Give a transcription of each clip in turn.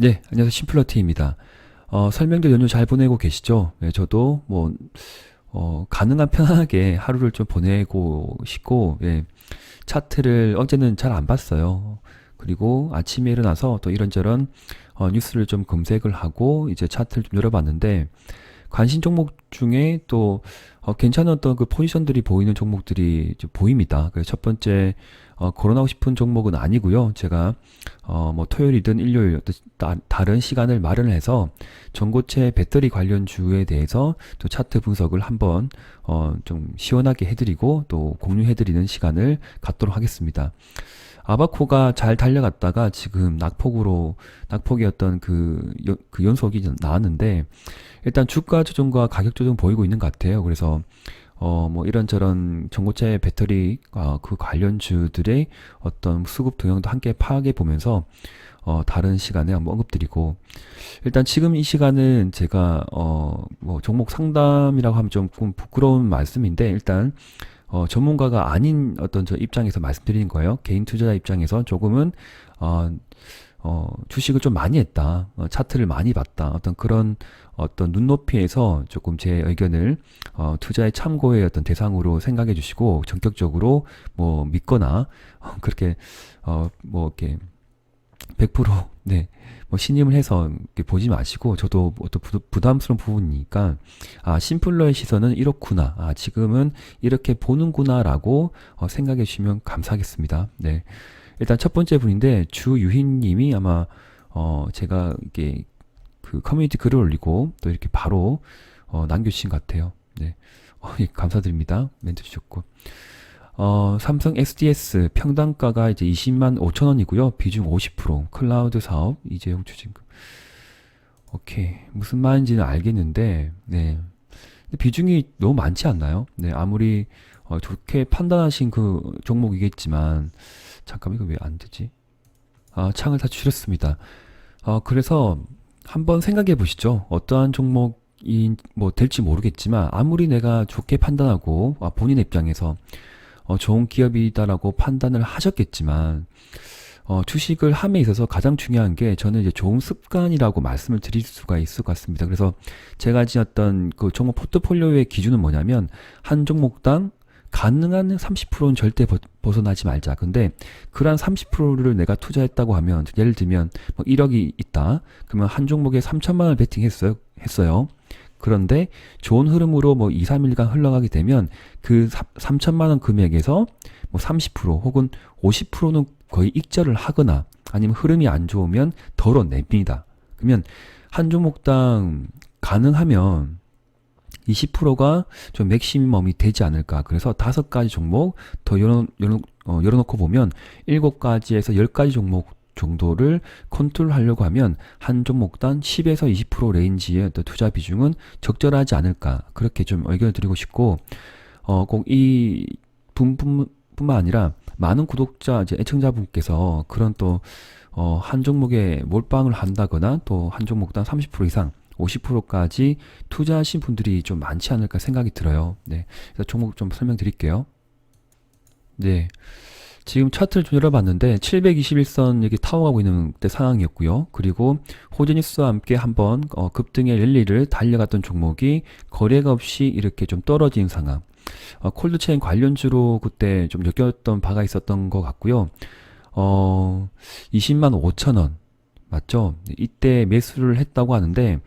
네, 안녕하세요. 심플러티입니다. 설명도 연휴 잘 보내고 계시죠? 네, 저도 가능한 편안하게 하루를 좀 보내고 싶고, 예, 차트를 어제는 잘 안 봤어요. 그리고 아침에 일어나서 또 이런저런 뉴스를 좀 검색을 하고 이제 차트를 좀 열어봤는데, 관심 종목 중에 또 괜찮은 어떤 그 포지션들이 보이는 종목들이 좀 보입니다. 그래서 첫 번째 거론하고 싶은 종목은 아니고요. 제가 뭐 토요일이든 일요일 어떤 다른 시간을 마련해서 전고체 배터리 관련주에 대해서 또 차트 분석을 한번 좀 시원하게 해드리고 또 공유해드리는 시간을 갖도록 하겠습니다. 아바코가 잘 달려갔다가 지금 낙폭의 어떤 그 연속이 나왔는데 일단 주가 조정과 가격 조정 보이고 있는 것 같아요. 그래서 뭐 이런저런 전고체 배터리 그 관련주들의 어떤 수급 동향도 함께 파악해 보면서 다른 시간에 한번 언급드리고 일단 지금 이 시간은 제가 뭐 종목 상담이라고 하면 좀 부끄러운 말씀인데 일단 전문가가 아닌 어떤 저 입장에서 말씀드리는 거예요. 개인 투자자 입장에서 조금은 주식을 좀 많이 했다. 차트를 많이 봤다. 어떤 그런 어떤 눈높이에서 조금 제 의견을 투자의 참고의 어떤 대상으로 생각해 주시고 전격적으로 뭐 믿거나 그렇게 뭐 이렇게 100% 네. 뭐 신임을 해서 이렇게 보지 마시고 저도 어떤 부담스러운 부분이니까 심플러의 시선은 이렇구나. 지금은 이렇게 보는구나라고 생각해 주시면 감사하겠습니다. 네. 일단 첫 번째 분인데 주유희 님이 아마 제가 이렇게 그 커뮤니티 글을 올리고 또 이렇게 바로 남겨주신 것 같아요. 네. 예, 감사드립니다. 멘트 주셨고. 삼성 SDS 평당가가 이제 20만 5천 원이고요. 비중 50%. 클라우드 사업 이재용 추진금. 오케이. 무슨 말인지는 알겠는데, 네. 근데 비중이 너무 많지 않나요? 네. 아무리 좋게 판단하신 그 종목이겠지만, 잠깐 이거 왜 안 되지? 창을 다 줄였습니다. 그래서 한번 생각해 보시죠. 어떠한 종목이 뭐 될지 모르겠지만, 아무리 내가 좋게 판단하고, 본인의 입장에서 좋은 기업이다라고 판단을 하셨겠지만 주식을 함에 있어서 가장 중요한 게 저는 이제 좋은 습관이라고 말씀을 드릴 수가 있을 것 같습니다. 그래서 제가 지었던 그 종목 포트폴리오의 기준은 뭐냐면 한 종목당 가능한 30%는 절대 벗어나지 말자. 근데 그런 30%를 내가 투자했다고 하면 예를 들면 뭐 1억이 있다. 그러면 한 종목에 3천만 원을 베팅했어요. 그런데 좋은 흐름으로 뭐 2, 3일간 흘러가게 되면 그 3천만 원 금액에서 뭐 30% 혹은 50%는 거의 익절을 하거나 아니면 흐름이 안 좋으면 덜어냅니다. 그러면 한 종목당 가능하면 20%가 좀 맥시멈이 되지 않을까. 그래서 5가지 종목 더 열어놓고 보면 7가지에서 10가지 종목 정도를 컨트롤하려고 하면 한 종목당 10에서 20% 레인지의 투자 비중은 적절하지 않을까. 그렇게 좀 의견을 드리고 싶고, 꼭 이 분뿐만 아니라 많은 구독자, 이제 애청자분께서 그런 한 종목에 몰빵을 한다거나 또 한 종목당 30% 이상 50%까지 투자하신 분들이 좀 많지 않을까 생각이 들어요. 네. 그래서 종목 좀 설명드릴게요. 네. 지금 차트를 좀 열어봤는데 721선 여기 타워가고 있는 때 상황이었고요. 그리고 호재뉴스와 함께 한번 급등의 랠리를 달려갔던 종목이 거래가 없이 이렇게 좀 떨어진 상황. 콜드체인 관련주로 그때 좀 엮였던 바가 있었던 것 같고요. 20만 5천 원 맞죠? 이때 매수를 했다고 하는데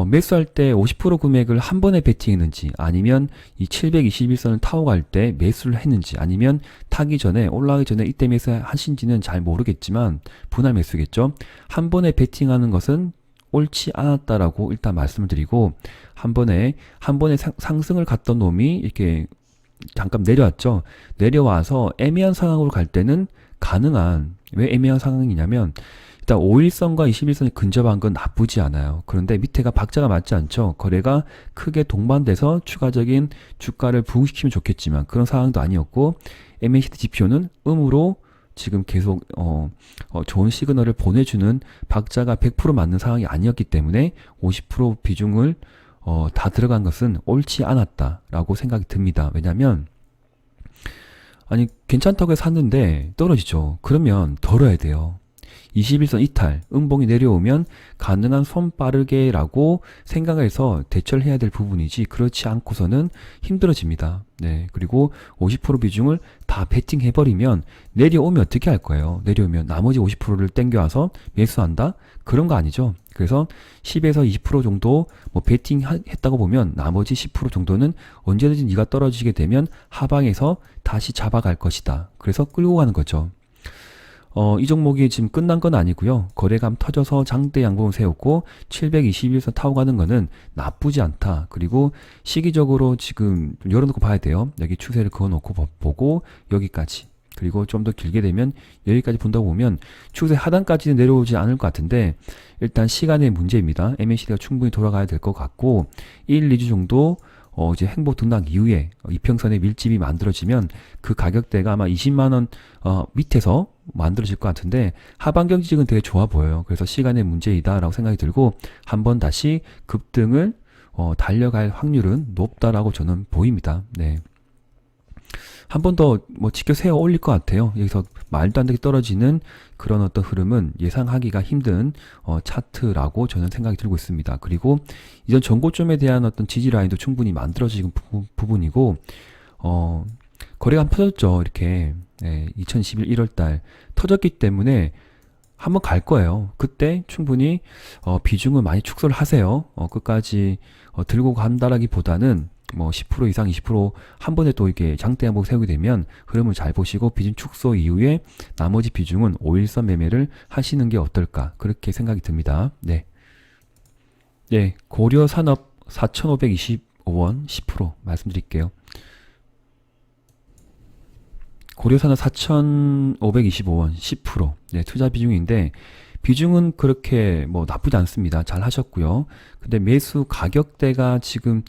매수할 때 50% 금액을 한 번에 베팅했는지 아니면 이 721선을 타고 갈 때 매수를 했는지 아니면 타기 전에 올라가기 전에 이때 매수하신지는 잘 모르겠지만 분할 매수겠죠. 한 번에 베팅하는 것은 옳지 않았다라고 일단 말씀을 드리고 한 번에 상승을 갔던 놈이 이렇게 잠깐 내려왔죠. 내려와서 애매한 상황으로 갈 때는 가능한 왜 애매한 상황이냐면 일단 5일선과 21선이 근접한 건 나쁘지 않아요. 그런데 밑에가 박자가 맞지 않죠. 거래가 크게 동반돼서 추가적인 주가를 부흥시키면 좋겠지만 그런 상황도 아니었고 MACD 지표는 음으로 지금 계속 좋은 시그널을 보내주는 박자가 100% 맞는 상황이 아니었기 때문에 50% 비중을 다 들어간 것은 옳지 않았다라고 생각이 듭니다. 왜냐하면 아니 괜찮다고 해서 샀는데 떨어지죠. 그러면 덜어야 돼요. 21선 이탈, 음봉이 내려오면 가능한 손 빠르게라고 생각해서 대처를 해야 될 부분이지 그렇지 않고서는 힘들어집니다. 네. 그리고 50% 비중을 다 베팅해버리면 내려오면 어떻게 할 거예요? 내려오면 나머지 50%를 땡겨와서 매수한다? 그런 거 아니죠. 그래서 10에서 20% 정도 뭐 베팅 했다고 보면 나머지 10% 정도는 언제든지 네가 떨어지게 되면 하방에서 다시 잡아갈 것이다. 그래서 끌고 가는 거죠. 이 종목이 지금 끝난 건 아니고요. 거래감 터져서 장대 양봉을 세웠고 721선 타고 가는 거는 나쁘지 않다. 그리고 시기적으로 지금 좀 열어놓고 봐야 돼요. 여기 추세를 그어놓고 보고 여기까지. 그리고 좀 더 길게 되면 여기까지 본다고 보면 추세 하단까지는 내려오지 않을 것 같은데 일단 시간의 문제입니다. MACD가 충분히 돌아가야 될 것 같고 1, 2주 정도 이제 행보 등락 이후에 이평선의 밀집이 만들어지면 그 가격대가 아마 20만원 밑에서 만들어질 것 같은데 하반 경직은 되게 좋아 보여요. 그래서 시간의 문제이다라고 생각이 들고 한번 다시 급등을 달려갈 확률은 높다라고 저는 보입니다. 네. 한 번 더 뭐 지켜 세워 올릴 것 같아요. 여기서 말도 안 되게 떨어지는 그런 어떤 흐름은 예상하기가 힘든 차트라고 저는 생각이 들고 있습니다. 그리고 이전 전고점에 대한 어떤 지지 라인도 충분히 만들어지는 부분이고 거래가 한번 터졌죠. 이렇게 2021 1월달 터졌기 때문에 한번 갈 거예요. 그때 충분히 비중을 많이 축소를 하세요. 끝까지 들고 간다라기보다는 뭐 10% 이상 20% 한 번에 또 이렇게 장대 양봉 세우게 되면 흐름을 잘 보시고 비중 축소 이후에 나머지 비중은 5일선 매매를 하시는 게 어떨까 그렇게 생각이 듭니다. 네. 네, 고려산업 4,525원 10% 말씀드릴게요. 고려산업 4,525원 10% 네, 투자 비중인데 비중은 그렇게 뭐 나쁘지 않습니다. 잘 하셨고요. 근데 매수 가격대가 지금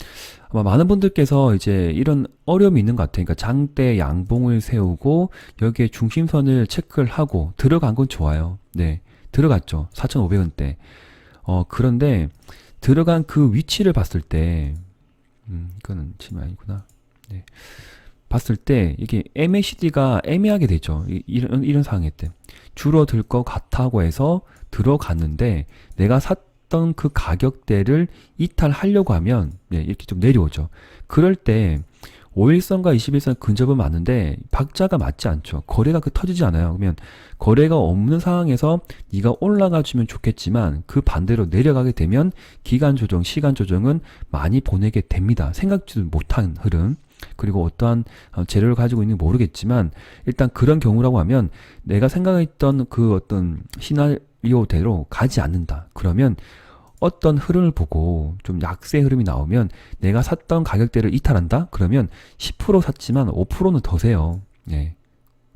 아마 많은 분들께서 이제 이런 어려움이 있는 것 같아요. 그러니까 장대 양봉을 세우고 여기에 중심선을 체크를 하고 들어간 건 좋아요. 네. 들어갔죠. 4,500원대. 그런데 들어간 그 위치를 봤을 때 이거는 지금 아니구나. 네. 봤을 때 이게 MACD가 애매하게 되죠. 이런 상황일 때 줄어들 것 같다고 해서 들어갔는데 내가 샀던 그 가격대를 이탈하려고 하면 이렇게 좀 내려오죠. 그럴 때 5일선과 21선 근접은 맞는데 박자가 맞지 않죠. 거래가 터지지 않아요. 그러면 거래가 없는 상황에서 네가 올라가 주면 좋겠지만 그 반대로 내려가게 되면 기간 조정, 시간 조정은 많이 보내게 됩니다. 생각지도 못한 흐름. 그리고 어떠한 재료를 가지고 있는지 모르겠지만 일단 그런 경우라고 하면 내가 생각했던 그 어떤 시나리오대로 가지 않는다. 그러면 어떤 흐름을 보고 좀 약세 흐름이 나오면 내가 샀던 가격대를 이탈한다? 그러면 10% 샀지만 5%는 더 세요. 네.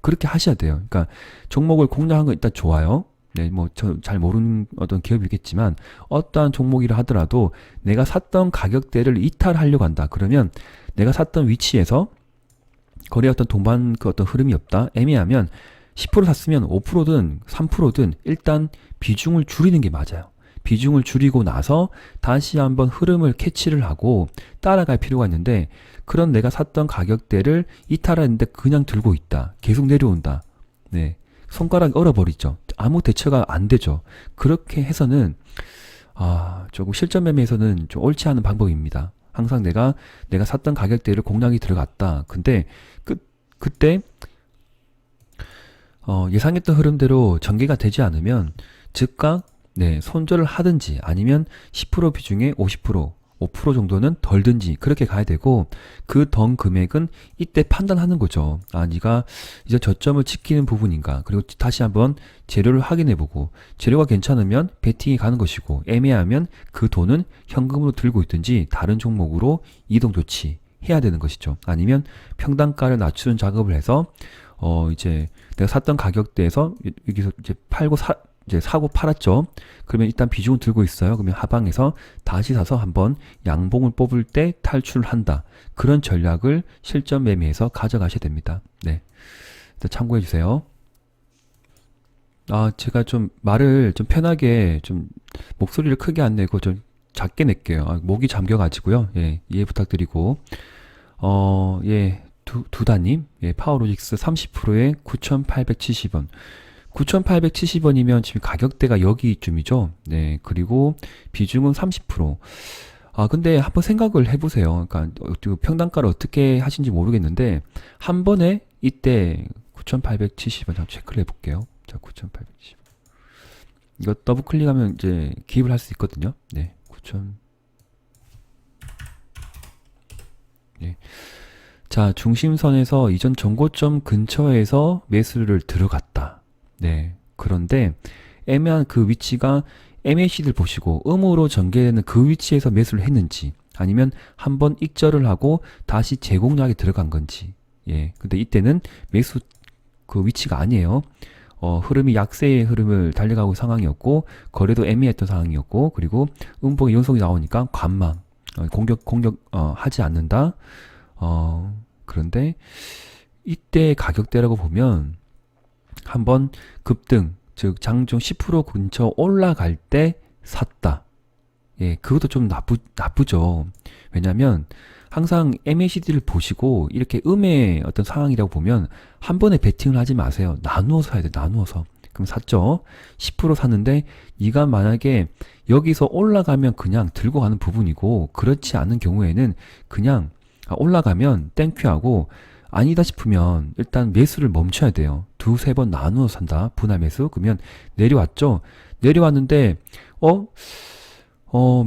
그렇게 하셔야 돼요. 그러니까 종목을 공략한 건 일단 좋아요. 네, 뭐, 저 잘 모르는 어떤 기업이겠지만, 어떠한 종목이라 하더라도 내가 샀던 가격대를 이탈하려고 한다. 그러면 내가 샀던 위치에서 거래 어떤 동반 그 어떤 흐름이 없다. 애매하면 10% 샀으면 5%든 3%든 일단 비중을 줄이는 게 맞아요. 비중을 줄이고 나서 다시 한번 흐름을 캐치를 하고 따라갈 필요가 있는데, 그런 내가 샀던 가격대를 이탈하는데 그냥 들고 있다. 계속 내려온다. 네. 손가락이 얼어버리죠. 아무 대처가 안 되죠. 그렇게 해서는 조금 실전 매매에서는 좀 옳지 않은 방법입니다. 항상 내가 샀던 가격대를 공략이 들어갔다. 근데 그때 예상했던 흐름대로 전개가 되지 않으면 즉각 손절을 하든지 아니면 10% 비중에 5% 정도는 덜 든지 그렇게 가야 되고, 그 던 금액은 이때 판단하는 거죠. 네가 이제 저점을 지키는 부분인가, 그리고 다시 한번 재료를 확인해보고 재료가 괜찮으면 베팅이 가는 것이고, 애매하면 그 돈은 현금으로 들고 있든지 다른 종목으로 이동 조치 해야 되는 것이죠. 아니면 평단가를 낮추는 작업을 해서 이제 내가 샀던 가격대에서 여기서 이제 이제 사고 팔았죠. 그러면 일단 비중을 들고 있어요. 그러면 하방에서 다시 사서 한번 양봉을 뽑을 때 탈출을 한다. 그런 전략을 실전 매매에서 가져가셔야 됩니다. 네. 참고해 주세요. 제가 좀 말을 좀 편하게 좀 목소리를 크게 안 내고 좀 작게 낼게요. 목이 잠겨가지고요. 예, 이해 부탁드리고. 두다님, 파워로직스 30%에 9,870원. 9,870원이면 지금 가격대가 여기쯤이죠. 네. 그리고 비중은 30%. 아, 근데 한번 생각을 해보세요. 그러니까 평단가를 어떻게 하신지 모르겠는데 한 번에 이때 9,870원 잠깐 체크를 해볼게요. 자, 9,870원. 이거 더블 클릭하면 이제 기입을 할 수 있거든요. 네, 9,000. 네. 자, 중심선에서 이전 정고점 근처에서 매수를 들어갔다. 네. 그런데 애매한 그 위치가 MACD를 보시고 음으로 전개되는 그 위치에서 매수를 했는지 아니면 한번 익절을 하고 다시 재공략에 들어간 건지. 예. 근데 이때는 매수 그 위치가 아니에요. 흐름이 약세의 흐름을 달려가고 상황이었고 거래도 애매했던 상황이었고 그리고 음봉의 연속이 나오니까 관망 공격 하지 않는다. 그런데 이때 가격대라고 보면 한번 급등 즉 장중 10% 근처 올라갈 때 샀다. 예, 그것도 좀 나쁘죠. 왜냐면 항상 MACD를 보시고 이렇게 음의 어떤 상황이라고 보면 한 번에 베팅을 하지 마세요. 나누어서 사야 돼. 나누어서. 그럼 샀죠. 10% 샀는데 네가 만약에 여기서 올라가면 그냥 들고 가는 부분이고 그렇지 않은 경우에는 그냥 올라가면 땡큐하고 아니다 싶으면 일단 매수를 멈춰야 돼요. 두세 번 나누어 산다. 분할 매수. 그러면 내려왔죠. 내려왔는데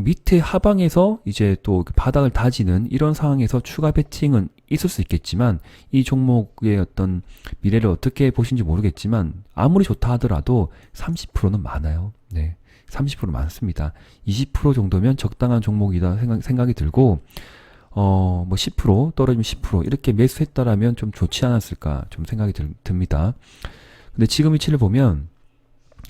밑에 하방에서 이제 또 바닥을 다지는 이런 상황에서 추가 베팅은 있을 수 있겠지만 이 종목의 어떤 미래를 어떻게 보신지 모르겠지만 아무리 좋다 하더라도 30%는 많아요. 네. 30% 많습니다. 20% 정도면 적당한 종목이다 생각이 들고 뭐 10% 떨어지면 10% 이렇게 매수했다라면 좀 좋지 않았을까 좀 생각이 듭니다. 근데 지금 위치를 보면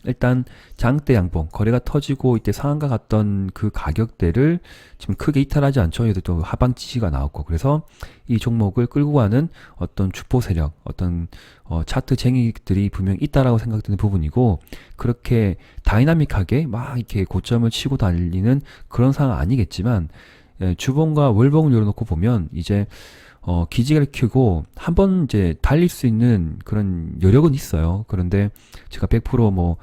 일단 장대 양봉 거래가 터지고 이때 상한가 갔던 그 가격대를 지금 크게 이탈하지 않죠. 얘도 또 하방 지지가 나왔고 그래서 이 종목을 끌고 가는 어떤 주포 세력 어떤 차트 쟁이들이 분명히 있다라고 생각되는 부분이고 그렇게 다이나믹하게 막 이렇게 고점을 치고 달리는 그런 상황 아니겠지만 예, 주봉과 월봉을 열어놓고 보면 이제 기지개를 켜고 한번 이제 달릴 수 있는 그런 여력은 있어요. 그런데 제가 100%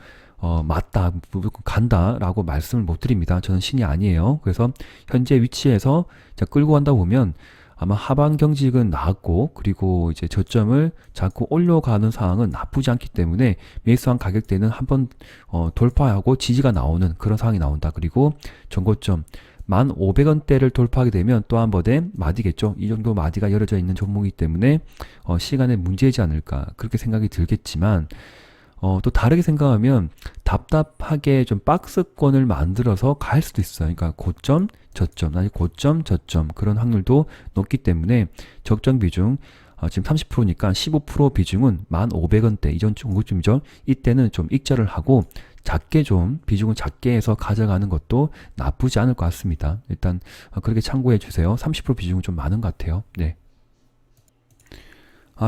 맞다, 무조건 간다라고 말씀을 못 드립니다. 저는 신이 아니에요. 그래서 현재 위치에서 끌고 간다 보면 아마 하반 경직은 나왔고 그리고 이제 저점을 자꾸 올려가는 상황은 나쁘지 않기 때문에 매수한 가격대는 한번 돌파하고 지지가 나오는 그런 상황이 나온다. 그리고 전고점 1,500원대를 돌파하게 되면 또 한 번의 마디겠죠. 이 정도 마디가 열어져 있는 종목이기 때문에 시간에 문제이지 않을까 그렇게 생각이 들겠지만 또 다르게 생각하면 답답하게 좀 박스권을 만들어서 갈 수도 있어요. 그러니까 고점, 저점, 아니 고점, 저점 그런 확률도 높기 때문에 적정 비중 지금 30%니까 15% 비중은 1,500원대 이전 정도쯤이죠. 이때는 좀 익절을 하고 작게 좀 비중을 작게 해서 가져가는 것도 나쁘지 않을 것 같습니다. 일단 그렇게 참고해 주세요. 30% 비중은 좀 많은 것 같아요. 네.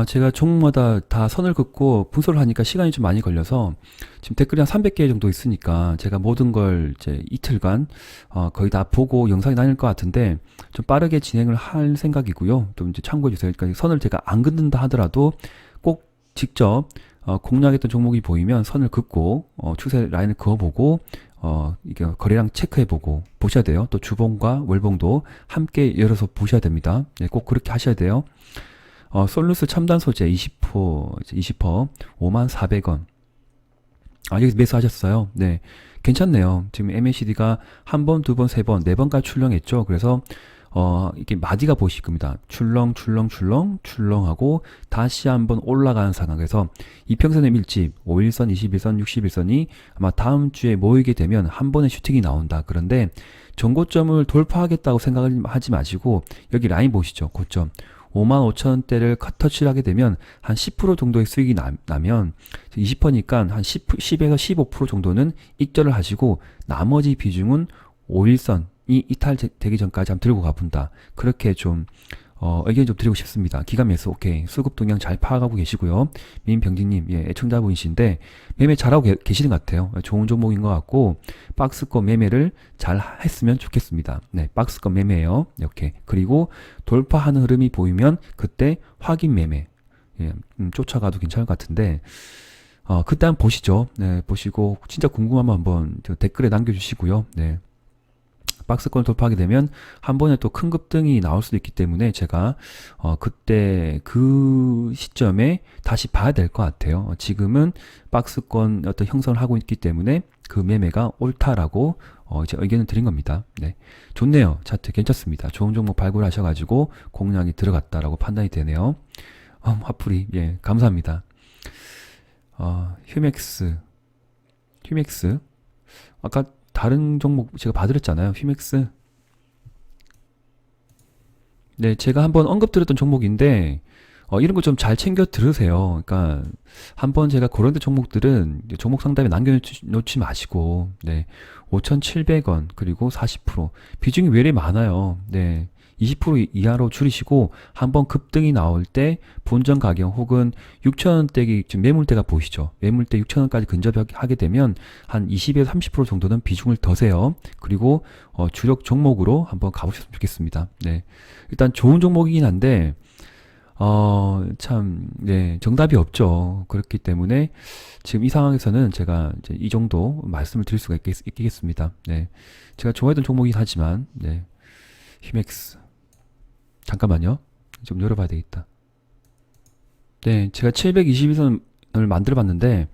제가 종목마다 다 선을 긋고 분석을 하니까 시간이 좀 많이 걸려서 지금 댓글이 한 300개 정도 있으니까 제가 모든 걸 이제 이틀간 거의 다 보고 영상이 나뉠 것 같은데 좀 빠르게 진행을 할 생각이고요. 좀 이제 참고해 주세요. 그러니까 선을 제가 안 긋는다 하더라도 꼭 직접 공략했던 종목이 보이면 선을 긋고 추세 라인을 그어보고 이게 거래량 체크해보고 보셔야 돼요. 또 주봉과 월봉도 함께 열어서 보셔야 됩니다. 네, 꼭 그렇게 하셔야 돼요. 솔루스 첨단 소재 20% 54,000원. 여기 매수하셨어요. 네. 괜찮네요. 지금 MACD가 한 번, 두 번, 세 번, 네 번까지 출렁했죠. 그래서 이게 마디가 보실 겁니다. 출렁하고 다시 한번 올라가는 상황에서 이평선의 밀집 5일선, 21선, 61선이 아마 다음 주에 모이게 되면 한 번의 슈팅이 나온다. 그런데 전고점을 돌파하겠다고 생각하지 마시고 여기 라인 보시죠. 고점 55,000원대를 터치를 하게 되면 한 10% 정도의 수익이 나면 20%니까 한 10에서 15% 정도는 익절을 하시고 나머지 비중은 5일선이 이탈되기 전까지 한번 들고 가본다. 그렇게 좀 의견 좀 드리고 싶습니다. 기간 매수 오케이. 수급 동향 잘 파악하고 계시고요. 민병진님, 예, 애청자분이신데 매매 잘하고 계시는 것 같아요. 좋은 종목인 것 같고 박스권 매매를 잘 했으면 좋겠습니다. 네, 박스권 매매예요. 이렇게. 그리고 돌파하는 흐름이 보이면 그때 확인 매매 예, 쫓아가도 괜찮을 것 같은데 그때 한번 보시죠. 네, 보시고 진짜 궁금하면 한번 저 댓글에 남겨주시고요. 네. 박스권 돌파하게 되면 한 번에 또 큰 급등이 나올 수도 있기 때문에 제가 그때 그 시점에 다시 봐야 될 것 같아요. 지금은 박스권 어떤 형성을 하고 있기 때문에 그 매매가 옳다라고 이제 의견을 드린 겁니다. 네, 좋네요. 차트 괜찮습니다. 좋은 종목 발굴하셔가지고 공략이 들어갔다라고 판단이 되네요. 화풀이 예 감사합니다. 휴맥스 아까 다른 종목 제가 봐드렸잖아요. 휴맥스. 네, 제가 한번 언급드렸던 종목인데 이런 거 좀 잘 챙겨 들으세요. 그러니까 한번 제가 그런 데 종목들은 종목 상담에 남겨놓지 마시고 네, 5,700원 그리고 40% 비중이 왜 이렇게 많아요. 네. 20% 이하로 줄이시고 한번 급등이 나올 때 본전 가격 혹은 6,000원대기 지금 매물대가 보이시죠? 매물대 6,000원까지 근접하게 되면 한 20에서 30% 정도는 비중을 더세요. 그리고 주력 종목으로 한번 가보셨으면 좋겠습니다. 네. 일단 좋은 종목이긴 한데 참, 네, 정답이 없죠. 그렇기 때문에 지금 이 상황에서는 제가 이제 이 정도 말씀을 드릴 수가 있겠습니다. 네. 제가 좋아했던 종목이긴 하지만, 네. 휴맥스. 잠깐만요. 좀 열어봐야 되겠다. 네, 제가 722선을 만들어 봤는데,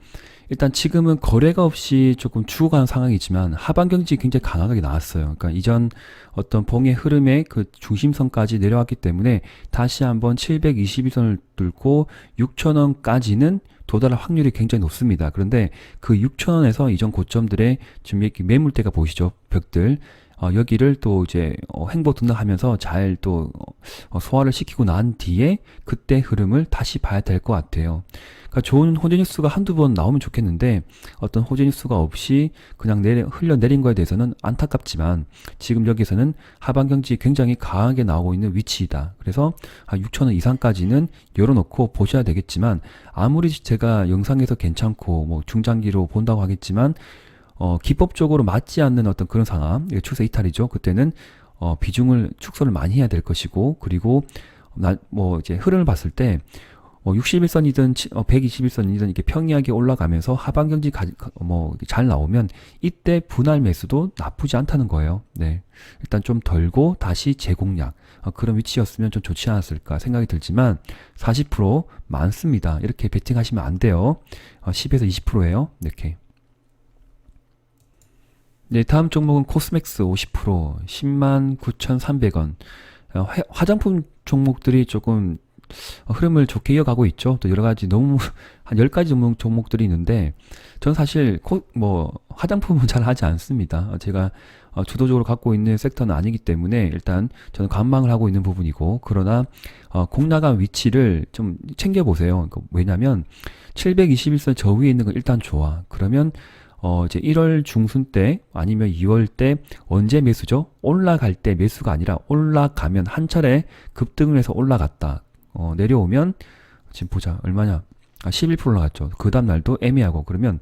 일단 지금은 거래가 없이 조금 죽어가는 상황이지만 하반 경직이 굉장히 강하게 나왔어요. 그러니까 이전 어떤 봉의 흐름의 그 중심선까지 내려왔기 때문에 다시 한번 722선을 뚫고 6,000원까지는 도달할 확률이 굉장히 높습니다. 그런데 그 6,000원에서 이전 고점들의 지금 이렇게 매물대가 보이시죠? 벽들. 여기를 또 이제 횡보 등락하면서 잘 또 소화를 시키고 난 뒤에 그때 흐름을 다시 봐야 될 것 같아요. 그러니까 좋은 호재 뉴스가 한두 번 나오면 좋겠는데 어떤 호재 뉴스가 없이 그냥 흘러내린 거에 대해서는 안타깝지만 지금 여기서는 하반 경직이 굉장히 강하게 나오고 있는 위치이다. 그래서 6,000원 이상까지는 열어놓고 보셔야 되겠지만 아무리 제가 영상에서 괜찮고 뭐 중장기로 본다고 하겠지만 기법적으로 맞지 않는 어떤 그런 상황, 추세 이탈이죠. 그때는 비중을 축소를 많이 해야 될 것이고, 그리고 뭐 이제 흐름을 봤을 때 61선이든 121선이든 이렇게 평이하게 올라가면서 하반 경지 뭐 잘 나오면 이때 분할 매수도 나쁘지 않다는 거예요. 네, 일단 좀 덜고 다시 재공략 그런 위치였으면 좀 좋지 않았을까 생각이 들지만 40% 많습니다. 이렇게 베팅하시면 안 돼요. 10에서 20%예요. 이렇게. 네, 다음 종목은 코스맥스 50% 109,300원. 화장품 종목들이 조금 흐름을 좋게 이어가고 있죠. 또 여러 가지 너무 한 10가지 종목들이 있는데 저는 사실 화장품은 잘 하지 않습니다. 제가 주도적으로 갖고 있는 섹터는 아니기 때문에 일단 저는 관망을 하고 있는 부분이고 그러나 공략한 위치를 좀 챙겨보세요. 왜냐면 721선 저 위에 있는 건 일단 좋아. 그러면 이제 1월 중순 때 아니면 2월 때 언제 매수죠? 올라갈 때 매수가 아니라 올라가면 한 차례 급등을 해서 올라갔다. 내려오면 지금 보자. 얼마냐? 11% 올라갔죠. 그 다음 날도 애매하고 그러면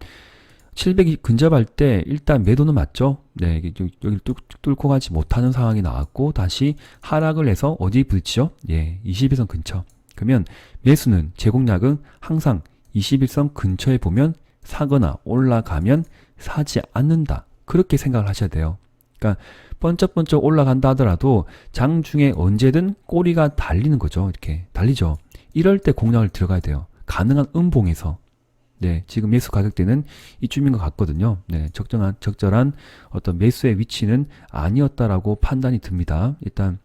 700이 근접할 때 일단 매도는 맞죠? 네, 여기 뚫고 가지 못하는 상황이 나왔고 다시 하락을 해서 어디 부딪히죠? 예, 21선 근처. 그러면 매수는 제공량은 항상 21선 근처에 보면 사거나 올라가면 사지 않는다. 그렇게 생각을 하셔야 돼요. 그러니까 번쩍번쩍 올라간다 하더라도 장중에 언제든 꼬리가 달리는 거죠. 이렇게 달리죠. 이럴 때 공략을 들어가야 돼요. 가능한 음봉에서. 네, 지금 매수 가격대는 이쯤인 것 같거든요. 네, 적절한 어떤 매수의 위치는 아니었다라고 판단이 듭니다. 일단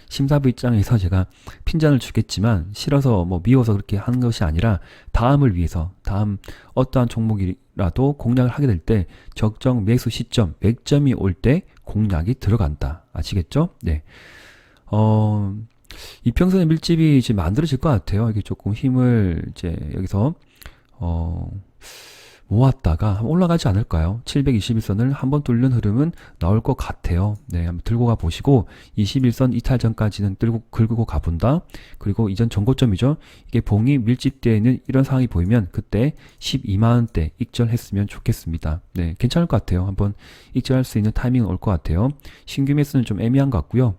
심사부 입장에서 제가 핀잔을 주겠지만 싫어서 미워서 그렇게 하는 것이 아니라 다음을 위해서 다음 어떠한 종목이라도 공략을 하게 될 때 적정 매수 시점 맥점이 올 때 공략이 들어간다. 아시겠죠? 네. 이평선의 밀집이 이제 만들어질 것 같아요. 이게 조금 힘을 이제 여기서 모았다가 올라가지 않을까요? 721선을 한번 뚫는 흐름은 나올 것 같아요. 네, 한번 들고 가 보시고 21선 이탈 전까지는 긁고 가본다. 그리고 이전 전고점이죠. 이게 봉이 밀집되어 있는 이런 상황이 보이면 그때 12만원대 익절했으면 좋겠습니다. 네, 괜찮을 것 같아요. 한번 익절할 수 있는 타이밍은 올 것 같아요. 신규 매수는 좀 애매한 것 같고요.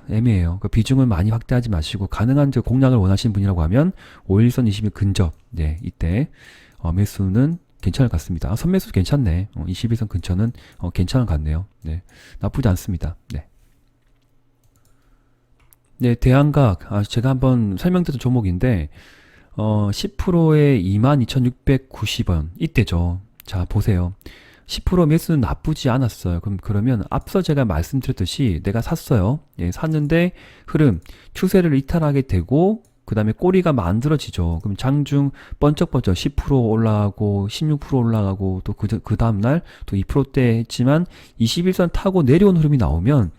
애매해요. 그 비중을 많이 확대하지 마시고 가능한 저 공략을 원하시는 분이라고 하면 5일선 20일 근접, 네, 이때 매수는 괜찮을 것 같습니다. 선매수 괜찮네. 21선 근처는 괜찮은 것 같네요. 네, 나쁘지 않습니다. 네. 네, 대한각. 제가 한번 설명드린 종목인데 10%에 22,690원 이때죠. 자, 보세요. 10% 매수는 나쁘지 않았어요. 그러면 앞서 제가 말씀드렸듯이 내가 샀어요. 예, 샀는데 흐름, 추세를 이탈하게 되고 그 다음에 꼬리가 만들어지죠. 그럼 장중 번쩍번쩍 10% 올라가고 16% 올라가고 또 그 다음날 또 2%대 했지만 21선 타고 내려온 흐름이 나오면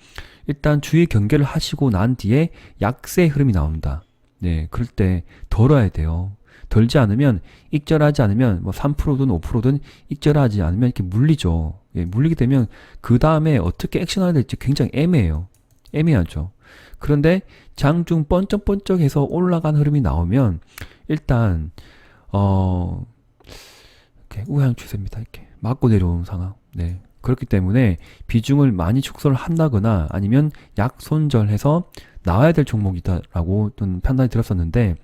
일단 주의 경계를 하시고 난 뒤에 약세 흐름이 나온다. 네, 그럴 때 덜어야 돼요. 덜지 않으면, 익절하지 않으면, 뭐 3%든 5%든 익절하지 않으면 이렇게 물리죠. 예, 물리게 되면 그 다음에 어떻게 액션해야 될지 굉장히 애매해요. 애매하죠. 그런데 장중 번쩍번쩍해서 올라간 흐름이 나오면 일단 이렇게 우향 추세입니다. 이렇게 맞고 내려오는 상황. 네. 그렇기 때문에 비중을 많이 축소를 한다거나 아니면 약손절해서 나와야 될 종목이다라고 좀 판단이 들었었는데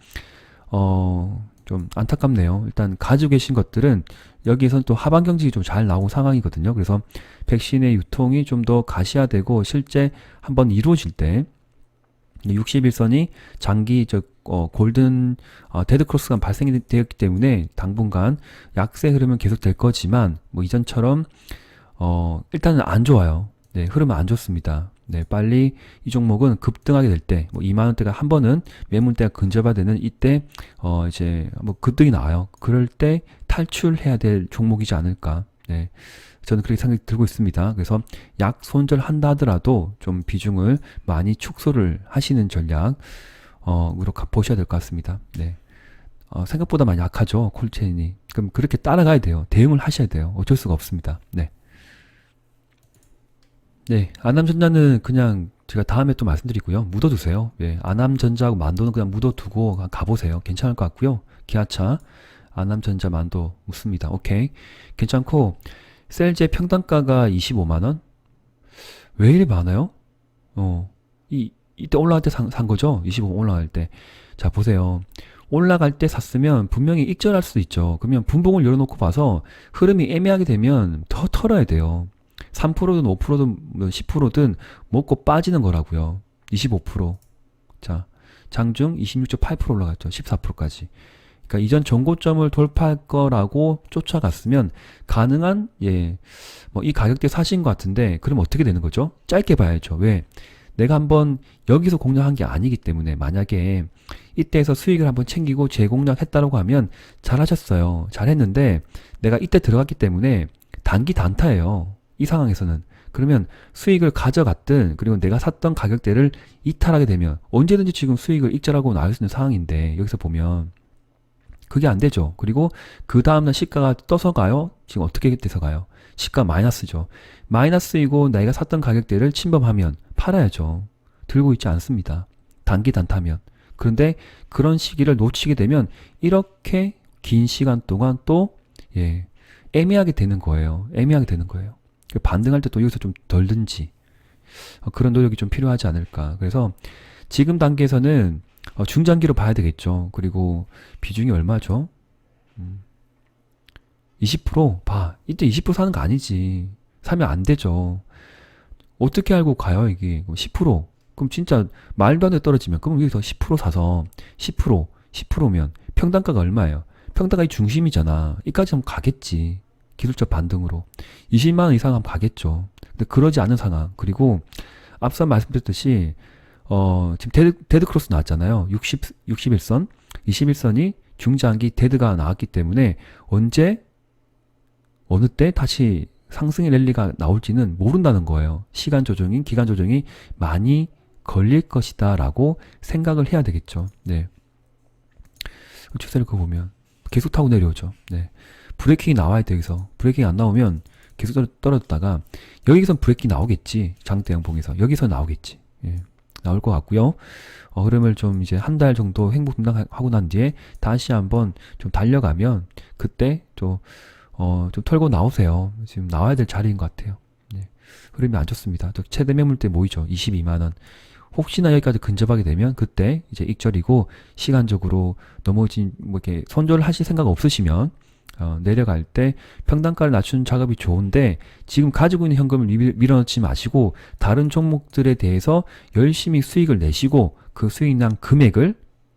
좀 안타깝네요. 일단 가지고 계신 것들은 여기에서는 또 하반 경직이 좀 잘 나온 상황이거든요. 그래서 백신의 유통이 좀 더 가시화되고 실제 한번 이루어질 때 61선이 장기 골든 데드크로스가 발생이 되었기 때문에 당분간 약세 흐름은 계속 될 거지만 뭐 이전처럼 일단은 안 좋아요. 네, 흐름은 안 좋습니다. 네, 빨리 이 종목은 급등하게 될 때, 뭐 2만원대가 한 번은 매물대가 근접화 되는 이때, 이제 뭐 급등이 나와요. 그럴 때 탈출해야 될 종목이지 않을까. 네. 저는 그렇게 생각이 들고 있습니다. 그래서 약 손절한다 하더라도 좀 비중을 많이 축소를 하시는 전략, 으로 보셔야 될 것 같습니다. 네. 생각보다 많이 약하죠. 콜체인이. 그럼 그렇게 따라가야 돼요. 대응을 하셔야 돼요. 어쩔 수가 없습니다. 네. 네, 아남전자는 그냥 제가 다음에 또 말씀드리고요. 묻어두세요. 예, 아남전자하고 만도는 그냥 묻어두고 가보세요. 괜찮을 것 같고요. 기아차, 아남전자, 만도 묻습니다. 오케이. 괜찮고, 셀제 평단가가 25만원? 왜 이리 많아요? 이때 올라갈 때 산 거죠? 25 올라갈 때. 자, 보세요. 올라갈 때 샀으면 분명히 익절할 수도 있죠. 그러면 분봉을 열어놓고 봐서 흐름이 애매하게 되면 더 털어야 돼요. 3%든 5%든 10%든 먹고 빠지는 거라고요. 25%. 자, 장중 26.8% 올라갔죠. 14%까지. 그러니까 이전 전고점을 돌파할 거라고 쫓아갔으면 가능한 뭐 이 가격대 사신 것 같은데 그럼 어떻게 되는 거죠? 짧게 봐야죠. 왜? 내가 한번 여기서 공략한 게 아니기 때문에 만약에 이때에서 수익을 한번 챙기고 재공략했다라고 하면 잘하셨어요. 잘했는데 내가 이때 들어갔기 때문에 단기 단타예요. 이 상황에서는. 그러면 수익을 가져갔든 그리고 내가 샀던 가격대를 이탈하게 되면 언제든지 지금 수익을 익절하고 나올 수 있는 상황인데 여기서 보면 그게 안 되죠. 그리고 그 다음날 시가가 떠서 가요? 지금 어떻게 돼서 가요? 시가 마이너스죠. 마이너스이고 내가 샀던 가격대를 침범하면 팔아야죠. 들고 있지 않습니다. 단기 단타면. 그런데 그런 시기를 놓치게 되면 이렇게 긴 시간 동안 또 애매하게 되는 거예요. 애매하게 되는 거예요. 반등할 때 또 여기서 좀 덜든지 그런 노력이 좀 필요하지 않을까. 그래서 지금 단계에서는 중장기로 봐야 되겠죠. 그리고 비중이 얼마죠? 20% 봐. 이때 20% 사는 거 아니지. 사면 안 되죠. 어떻게 알고 가요, 이게? 10%. 그럼 진짜 말도 안 돼 떨어지면 그럼 여기서 10% 사서 10%, 10%면 평단가가 얼마예요? 평단가 이 중심이잖아. 이까지 하면 가겠지. 기술적 반등으로 20만원 이상 하면 가겠죠. 근데 그러지 않은 상황. 그리고 앞서 말씀드렸듯이 지금 데드 크로스 나왔잖아요. 61선, 21선이 중장기 데드가 나왔기 때문에 언제 어느 때 다시 상승의 랠리가 나올지는 모른다는 거예요. 시간 조정이 기간 조정이 많이 걸릴 것이다 라고 생각을 해야 되겠죠. 네. 추세를 그거 보면 계속 타고 내려오죠. 네. 브레이킹이 나와야 돼. 여기서 브레이킹 안 나오면 계속 떨어졌다가 여기선 브레이킹 나오겠지. 장대 양봉에서 여기서 나오겠지. 나올 것 같고요. 흐름을 좀 이제 한 달 정도 횡보 등락하고 난 뒤에 다시 한번 좀 달려가면 그때 좀 털고 나오세요. 지금 나와야 될 자리인 것 같아요. 흐름이 안 좋습니다. 또 최대 매물대 모이죠. 22만원. 혹시나 여기까지 근접하게 되면 그때 이제 익절이고, 시간적으로 넘어진 뭐 이렇게 손절을 하실 생각 없으시면 내려갈 때 평단가를 낮추는 작업이 좋은데, 지금 가지고 있는 현금을 밀어넣지 마시고 다른 종목들에 대해서 열심히 수익을 내시고 그 수익 난 금액을,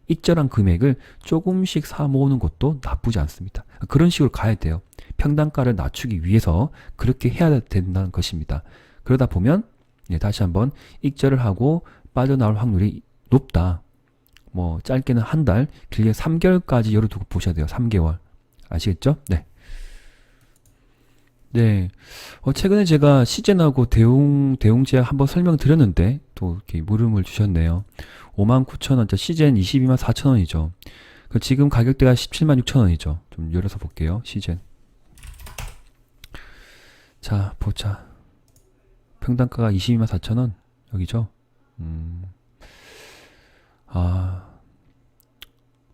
익절한 금액을 조금씩 사 모으는 것도 나쁘지 않습니다. 그런 식으로 가야 돼요. 평단가를 낮추기 위해서 그렇게 해야 된다는 것입니다. 그러다 보면 다시 한번 익절을 하고 빠져나올 확률이 높다. 뭐 짧게는 한 달, 길게 3개월까지 열어두고 보셔야 돼요. 3개월. 아시겠죠? 네. 네. 최근에 제가 시젠하고 대웅제약 한번 설명드렸는데 또 이렇게 물음을 주셨네요. 59,000원짜 시젠 224,000원이죠. 지금 가격대가 176,000원이죠. 좀 열어서 볼게요. 시젠. 자, 보자. 평단가가 224,000원. 여기죠.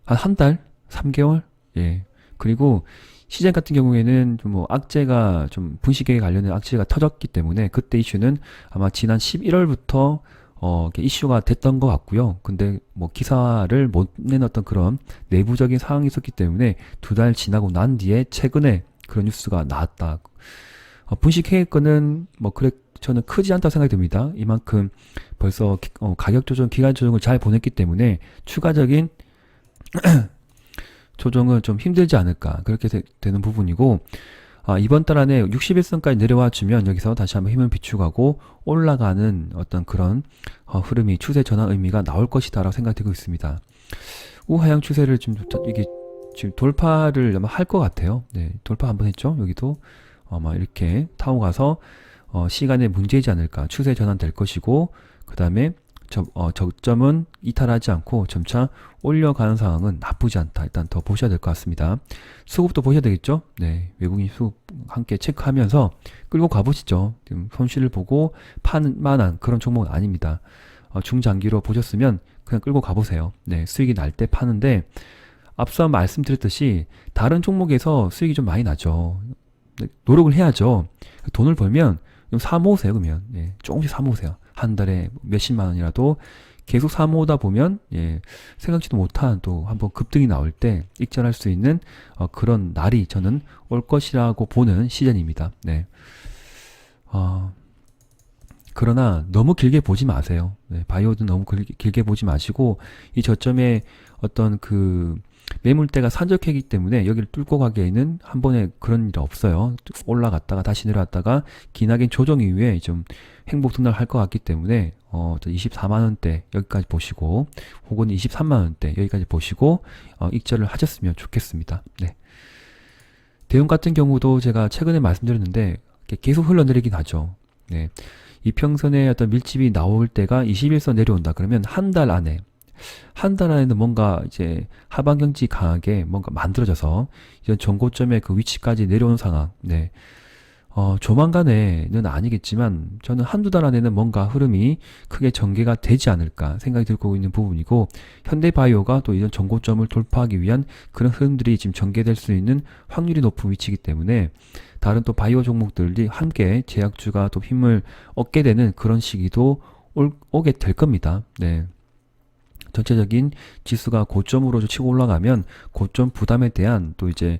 한 달? 3개월? 예. 그리고 시장 같은 경우에는 좀 뭐 악재가 좀 분식회계 관련된 악재가 터졌기 때문에 그때 이슈는 아마 지난 11월부터 이슈가 됐던 것 같고요. 근데 뭐 기사를 못 내놨던 그런 내부적인 상황이 있었기 때문에 2달 지나고 난 뒤에 최근에 그런 뉴스가 나왔다. 분식회계 건은 뭐 그래 저는 크지 않다고 생각이 듭니다. 이만큼 벌써 가격 조정, 기간 조정을 잘 보냈기 때문에 추가적인 조정은 좀 힘들지 않을까, 그렇게 되는 부분이고, 이번 달 안에 61선까지 내려와 주면 여기서 다시 한번 힘을 비추가고 올라가는 어떤 그런 흐름이, 추세 전환 의미가 나올 것이다 라고 생각되고 있습니다. 우하향 추세를 이게 지금 돌파를 아마 할 것 같아요. 네, 돌파 한번 했죠. 여기도 아마 이렇게 타고 가서 시간의 문제이지 않을까, 추세 전환 될 것이고, 그 다음에 저점은 이탈하지 않고 점차 올려가는 상황은 나쁘지 않다. 일단 더 보셔야 될 것 같습니다. 수급도 보셔야 되겠죠? 네, 외국인 수급 함께 체크하면서 끌고 가보시죠. 지금 손실을 보고 파는 만한 그런 종목은 아닙니다. 중장기로 보셨으면 그냥 끌고 가보세요. 네, 수익이 날 때 파는데, 앞서 말씀드렸듯이 다른 종목에서 수익이 좀 많이 나죠. 노력을 해야죠. 돈을 벌면 좀 사 모으세요. 그러면 조금씩 사 모으세요. 한 달에 몇십만 원이라도 계속 사 모으다 보면 생각지도 못한 또 한번 급등이 나올 때 익절할 수 있는 그런 날이 저는 올 것이라고 보는 시즌입니다. 네. 그러나 너무 길게 보지 마세요. 네, 바이오도 너무 길게 보지 마시고, 이 저점에 어떤 그 매물대가 산적했기 때문에 여기를 뚫고 가기에는 한 번에 그런 일 없어요. 올라갔다가 다시 내려왔다가 기나긴 조정 이후에 좀 행복 등락할 것 같기 때문에 24만원대 여기까지 보시고, 혹은 23만원대 여기까지 보시고 익절을 하셨으면 좋겠습니다. 네. 대웅 같은 경우도 제가 최근에 말씀드렸는데 계속 흘러내리긴 하죠. 네. 이평선의 어떤 밀집이 나올 때가 21선 내려온다 그러면 한 달 안에는 뭔가 이제 하방 경지 강하게 뭔가 만들어져서 이런 전고점의 그 위치까지 내려오는 상황. 네. 조만간에는 아니겠지만 저는 한두 달 안에는 뭔가 흐름이 크게 전개가 되지 않을까 생각이 들고 있는 부분이고, 현대바이오가 또 이런 전고점을 돌파하기 위한 그런 흐름들이 지금 전개될 수 있는 확률이 높은 위치이기 때문에 다른 또 바이오 종목들이 함께 제약주가 또 힘을 얻게 되는 그런 시기도 오게 될 겁니다. 네. 전체적인 지수가 고점으로 치고 올라가면 고점 부담에 대한 또 이제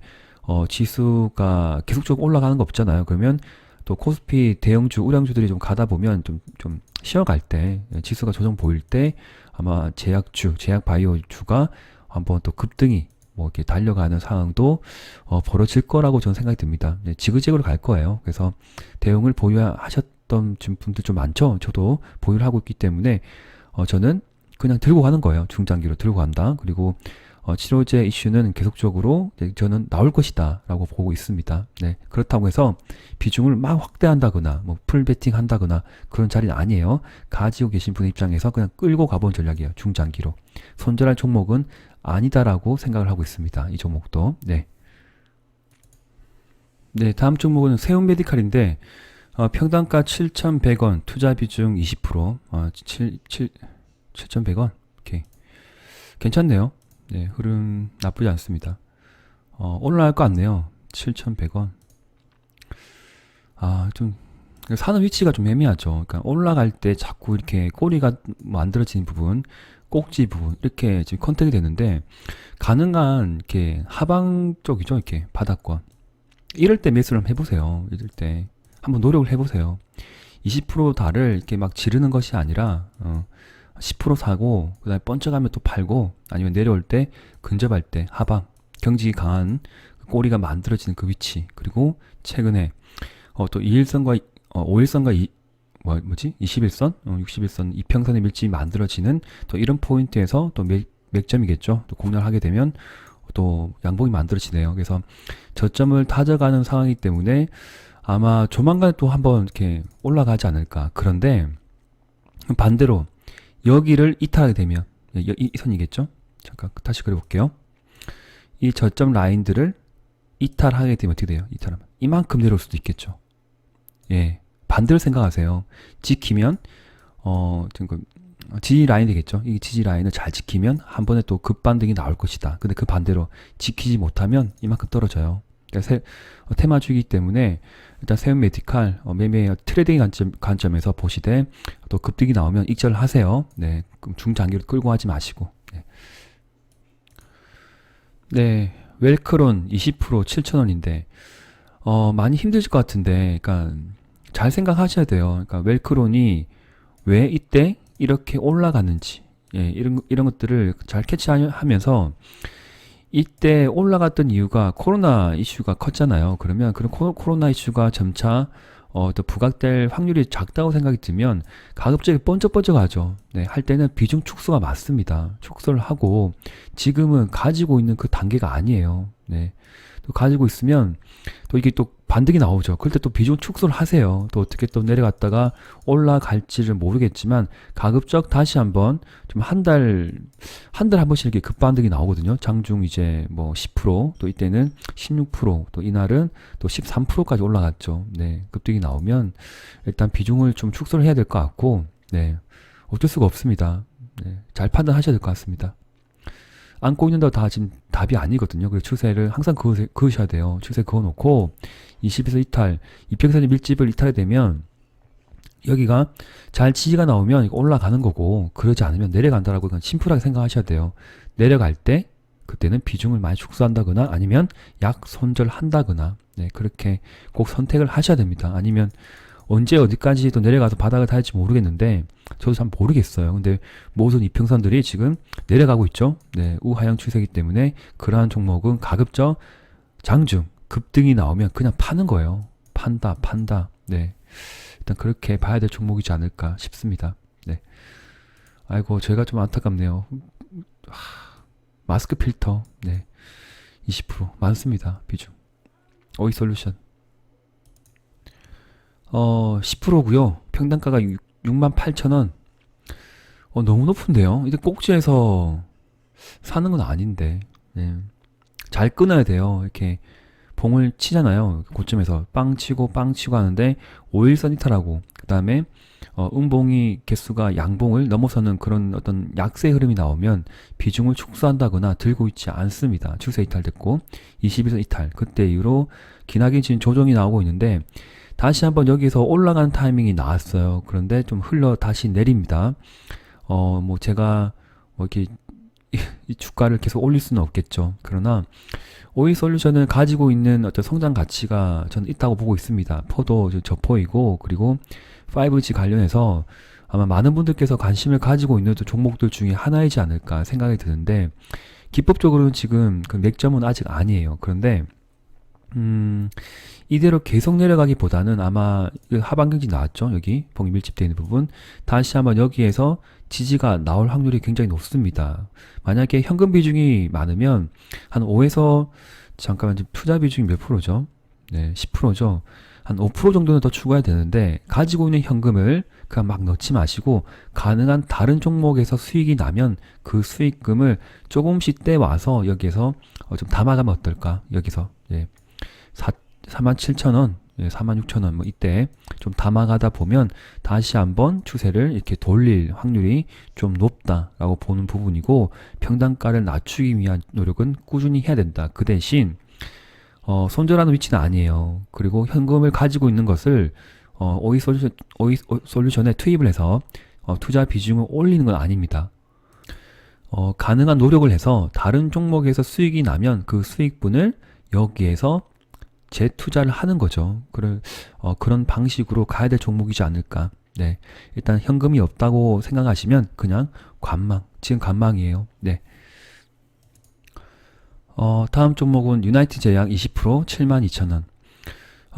지수가 계속적으로 올라가는 거 없잖아요. 그러면 또 코스피 대형주, 우량주들이 좀 가다 보면 좀 쉬어갈 때, 지수가 조정 보일 때 아마 제약주, 제약 바이오주가 한번 또 급등이 뭐 이렇게 달려가는 상황도 벌어질 거라고 저는 생각이 듭니다. 네, 지그재그로 갈 거예요. 그래서 대응을 보유하셨던 분들 좀 많죠. 저도 보유를 하고 있기 때문에 저는 그냥 들고 가는 거예요. 중장기로 들고 간다. 그리고 치료제 이슈는 계속적으로 저는 나올 것이다 라고 보고 있습니다. 네, 그렇다고 해서 비중을 막 확대한다거나 뭐 풀베팅 한다거나 그런 자리는 아니에요. 가지고 계신 분 입장에서 그냥 끌고 가본 전략이에요. 중장기로. 손절할 종목은 아니다라고 생각을 하고 있습니다. 이 종목도. 네. 네, 다음 종목은 세운 메디칼인데 평단가 7,100원, 투자 비중 20%, 7,100원. 오케이. 괜찮네요. 네, 흐름 나쁘지 않습니다. 올라갈 것 같네요. 7,100원. 좀 사는 위치가 좀 애매하죠. 그러니까 올라갈 때 자꾸 이렇게 꼬리가 만들어지는 부분, 꼭지 부분 이렇게 지금 컨택이 되는데 가능한 이렇게 하방 쪽이죠. 이렇게 바닥권. 이럴 때 매수를 한번 해보세요. 이럴 때 한번 노력을 해보세요. 20% 달을 이렇게 막 지르는 것이 아니라 10% 사고 그다음에 번쩍하면 또 팔고 아니면 내려올 때 근접할 때 하방 경직이 강한 꼬리가 만들어지는 그 위치 그리고 최근에 또 2일선과 5일선과 뭐지? 21선, 61선 이평선의 밀집이 만들어지는 또 이런 포인트에서 또 맥점이겠죠. 또 공략하게 되면 또 양봉이 만들어지네요. 그래서 저점을 다져가는 상황이기 때문에 아마 조만간 또 한번 이렇게 올라가지 않을까. 그런데 반대로 여기를 이탈하게 되면 이 선이겠죠. 잠깐 다시 그려볼게요. 이 저점 라인들을 이탈하게 되면 어떻게 돼요? 이탈하면 이만큼 내려올 수도 있겠죠. 예, 반대로 생각하세요. 지키면 지금 지지 라인 되겠죠. 이 지지 라인을 잘 지키면 한 번에 또 급반등이 나올 것이다. 근데 그 반대로 지키지 못하면 이만큼 떨어져요. 그러니까 테마주이기 때문에 일단 세운 메디칼 매매 트레이딩 관점에서 보시되 또 급등이 나오면 익절을 하세요. 네, 그럼 중장기로 끌고 가지 마시고. 네, 네 웰크론 20% 7,000원인데 많이 힘드실 것 같은데, 그러니까 잘 생각하셔야 돼요. 그러니까 웰크론이 왜 이때 이렇게 올라가는지, 예, 이런 것들을 잘 캐치하면서 이때 올라갔던 이유가 코로나 이슈가 컸잖아요. 그러면 그런 코로나 이슈가 점차 또 부각될 확률이 작다고 생각이 들면 가급적이 번쩍번쩍하죠. 네, 할 때는 비중 축소가 맞습니다. 축소를 하고 지금은 가지고 있는 그 단계가 아니에요. 네, 또 가지고 있으면 또 이게 또 반등이 나오죠. 그럴 때 또 비중 축소를 하세요. 또 어떻게 또 내려갔다가 올라갈지를 모르겠지만 가급적 다시 한번 좀 한 달 한 번씩 이렇게 급반등이 나오거든요. 장중 이제 뭐 10%또 이때는 16%또 이날은 또 13%까지 올라갔죠. 네, 급등이 나오면 일단 비중을 좀 축소를 해야 될 것 같고, 네, 어쩔 수가 없습니다. 네, 잘 판단하셔야 될 것 같습니다. 안고 있는다고 다 지금 답이 아니거든요. 그래서 추세를 항상 그으셔야 돼요. 추세 그어놓고 20에서 이탈, 이평선의 밀집을 이탈이 되면 여기가 잘 지지가 나오면 올라가는 거고, 그러지 않으면 내려간다라고 그냥 심플하게 생각하셔야 돼요. 내려갈 때 그때는 비중을 많이 축소한다거나 아니면 약 손절한다거나, 네, 그렇게 꼭 선택을 하셔야 됩니다. 아니면 언제 어디까지 또 내려가서 바닥을 달지 모르겠는데 저도 잘 모르겠어요. 근데 모든 이평선들이 지금 내려가고 있죠. 네, 우하향 추세이기 때문에 그러한 종목은 가급적 장중 급등이 나오면 그냥 파는 거예요. 판다. 네, 일단 그렇게 봐야 될 종목이지 않을까 싶습니다. 네, 아이고 제가 좀 안타깝네요. 마스크 필터, 네, 20% 많습니다. 비중. 오이솔루션 10%고요. 평단가가 68,000원. 너무 높은데요. 이제 꼭지에서 사는 건 아닌데. 네. 잘 끊어야 돼요. 이렇게 봉을 치잖아요. 고점에서 빵 치고 하는데 5일선 이탈하고 그 다음에 음봉이 개수가 양봉을 넘어서는 그런 어떤 약세 흐름이 나오면 비중을 축소한다거나 들고 있지 않습니다. 추세 이탈됐고 20일선 이탈. 그때 이후로 기나긴 지금 조정이 나오고 있는데 다시 한번 여기서 올라간 타이밍이 나왔어요. 그런데 좀 흘러 다시 내립니다. 뭐 제가 뭐 이렇게 이 주가를 계속 올릴 수는 없겠죠. 그러나 오이솔루션은 가지고 있는 어떤 성장 가치가 저는 있다고 보고 있습니다. 포도 저포이고 그리고 5G 관련해서 아마 많은 분들께서 관심을 가지고 있는 종목들 중에 하나이지 않을까 생각이 드는데 기법적으로는 지금 그 맥점은 아직 아니에요. 그런데 이대로 계속 내려가기보다는 아마 하방 경직 나왔죠. 여기 봉이 밀집되어 있는 부분 다시 한번 여기에서 지지가 나올 확률이 굉장히 높습니다. 만약에 현금 비중이 많으면 한 5에서 잠깐만 지금 투자 비중이 몇 프로죠? 네, 10%죠. 한 5% 정도는 더 추가해야 되는데 가지고 있는 현금을 그냥 막 넣지 마시고 가능한 다른 종목에서 수익이 나면 그 수익금을 조금씩 떼와서 여기에서 좀 담아가면 어떨까? 여기서 예. 47,000원, 예, 46,000원 뭐 이때 좀 담아가다 보면 다시 한번 추세를 이렇게 돌릴 확률이 좀 높다라고 보는 부분이고 평단가를 낮추기 위한 노력은 꾸준히 해야 된다. 그 대신 손절하는 위치는 아니에요. 그리고 현금을 가지고 있는 것을 OE 솔루션에 투입을 해서 투자 비중을 올리는 건 아닙니다. 가능한 노력을 해서 다른 종목에서 수익이 나면 그 수익분을 여기에서 재투자를 하는 거죠. 그런 방식으로 가야 될 종목이지 않을까. 네. 일단 현금이 없다고 생각하시면 그냥 지금 관망이에요. 네. 다음 종목은 유나이트 제약 20% 72,000원.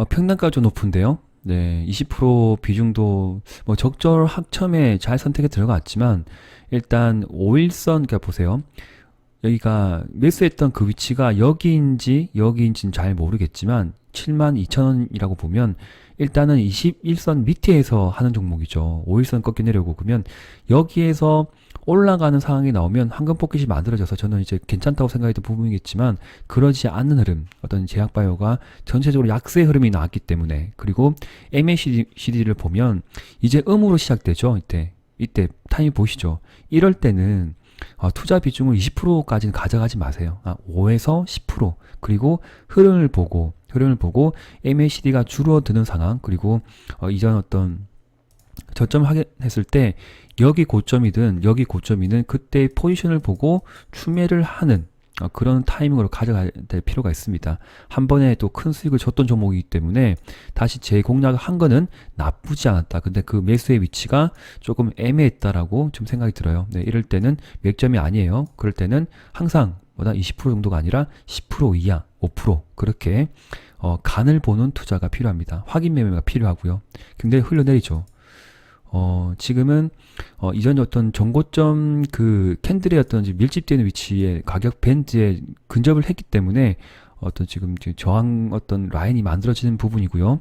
평단가 좀 높은데요. 네. 20% 비중도 뭐 적절하첨에 잘 선택해 들어갔지만 일단 5일선 보세요. 여기가 매수했던 그 위치가 여기인지는 잘 모르겠지만 72,000원이라고 보면 일단은 21선 밑에서 하는 종목이죠. 5일선 꺾여 내려오고 그러면 여기에서 올라가는 상황이 나오면 황금 포켓이 만들어져서 저는 이제 괜찮다고 생각했던 부분이겠지만 그러지 않는 흐름, 어떤 제약바이오가 전체적으로 약세 흐름이 나왔기 때문에 그리고 MACD를 보면 이제 음으로 시작되죠. 이때 타이밍 보시죠. 이럴 때는 투자 비중을 20%까지는 가져가지 마세요. 5에서 10% 그리고 흐름을 보고 MACD가 줄어드는 상황 그리고 이전 어떤 저점을 확인했을 때 여기 고점이든 그때의 포지션을 보고 추매를 하는 그런 타이밍으로 가져가야 될 필요가 있습니다. 한 번에 또 큰 수익을 줬던 종목이기 때문에 다시 재공략을 한 거는 나쁘지 않았다. 근데 그 매수의 위치가 조금 애매했다라고 좀 생각이 들어요. 네, 이럴 때는 맥점이 아니에요. 그럴 때는 항상 20% 정도가 아니라 10% 이하, 5% 그렇게 간을 보는 투자가 필요합니다. 확인 매매가 필요하고요. 굉장히 흘러내리죠. 지금은 이전 어떤 정고점 그 캔들의 어떤 밀집되는 위치에 가격 밴드에 근접을 했기 때문에 지금 저항 어떤 라인이 만들어지는 부분이고요.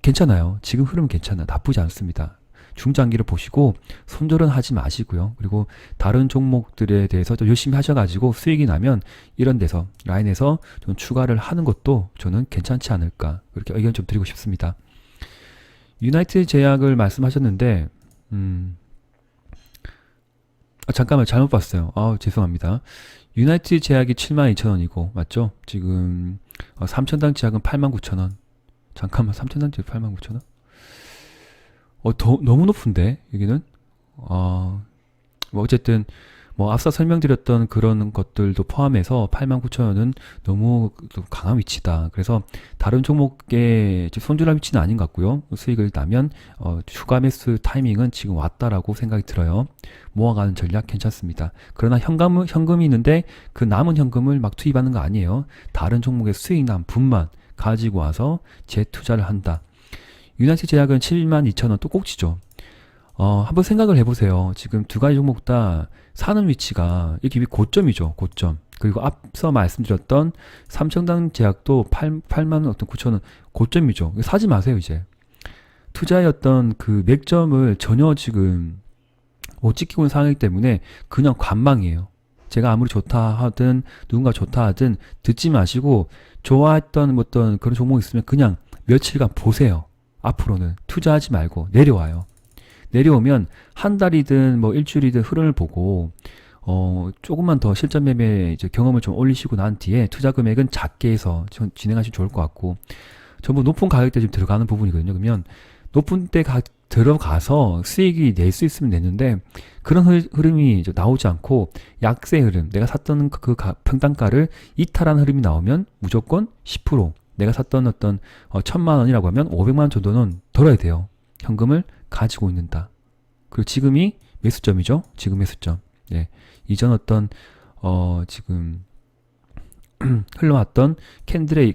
괜찮아요. 지금 흐름은 괜찮아요. 나쁘지 않습니다. 중장기를 보시고 손절은 하지 마시고요. 그리고 다른 종목들에 대해서 좀 열심히 하셔가지고 수익이 나면 이런 데서 라인에서 좀 추가를 하는 것도 저는 괜찮지 않을까 그렇게 의견 좀 드리고 싶습니다. 유나이트 제약을 말씀하셨는데 잠깐만 잘못 봤어요. 죄송합니다. 유나이트 제약이 72,000원이고 맞죠? 지금 3천당 제약은 89,000원. 잠깐만 3천당 제약 89,000원? 너무 높은데 여기는? 뭐 어쨌든 뭐 앞서 설명드렸던 그런 것들도 포함해서 89,000원은 너무 강한 위치다. 그래서 다른 종목에 손절할 위치는 아닌 것 같고요. 수익을 나면 추가 매수 타이밍은 지금 왔다라고 생각이 들어요. 모아가는 전략 괜찮습니다. 그러나 현금이 있는데 그 남은 현금을 막 투입하는 거 아니에요. 다른 종목의 수익 난 분만 가지고 와서 재투자를 한다. 유나이트 제약은 72,000원 또 꼭지죠. 한번 생각을 해보세요. 지금 두 가지 종목 다 사는 위치가 이게 고점이죠. 고점. 그리고 앞서 말씀드렸던 삼성당 제약도 8만 어떤 9천원 고점이죠. 사지 마세요, 이제. 투자의 어떤 그 맥점을 전혀 지금 못 지키고 있는 상황이기 때문에 그냥 관망이에요. 제가 아무리 좋다 하든 누군가 좋다 하든 듣지 마시고 좋아했던 어떤 그런 종목 있으면 그냥 며칠간 보세요. 앞으로는 투자하지 말고 내려와요. 내려오면 한 달이든 뭐 일주일이든 흐름을 보고 조금만 더 실전 매매 이제 경험을 좀 올리시고 난 뒤에 투자 금액은 작게 해서 진행하시면 좋을 것 같고 전부 높은 가격대 지금 들어가는 부분이거든요. 그러면 높은 때 들어가서 수익이 낼 수 있으면 내는데 그런 흐름이 나오지 않고 약세 흐름, 내가 샀던 그 평단가를 이탈한 흐름이 나오면 무조건 10% 내가 샀던 어떤 1,000만 원이라고 하면 500만 원 정도는 덜어야 돼요. 현금을 가지고 있는다. 그리고 지금이 매수점이죠. 지금 매수점. 예. 이전 어떤 지금 흘러왔던 캔들의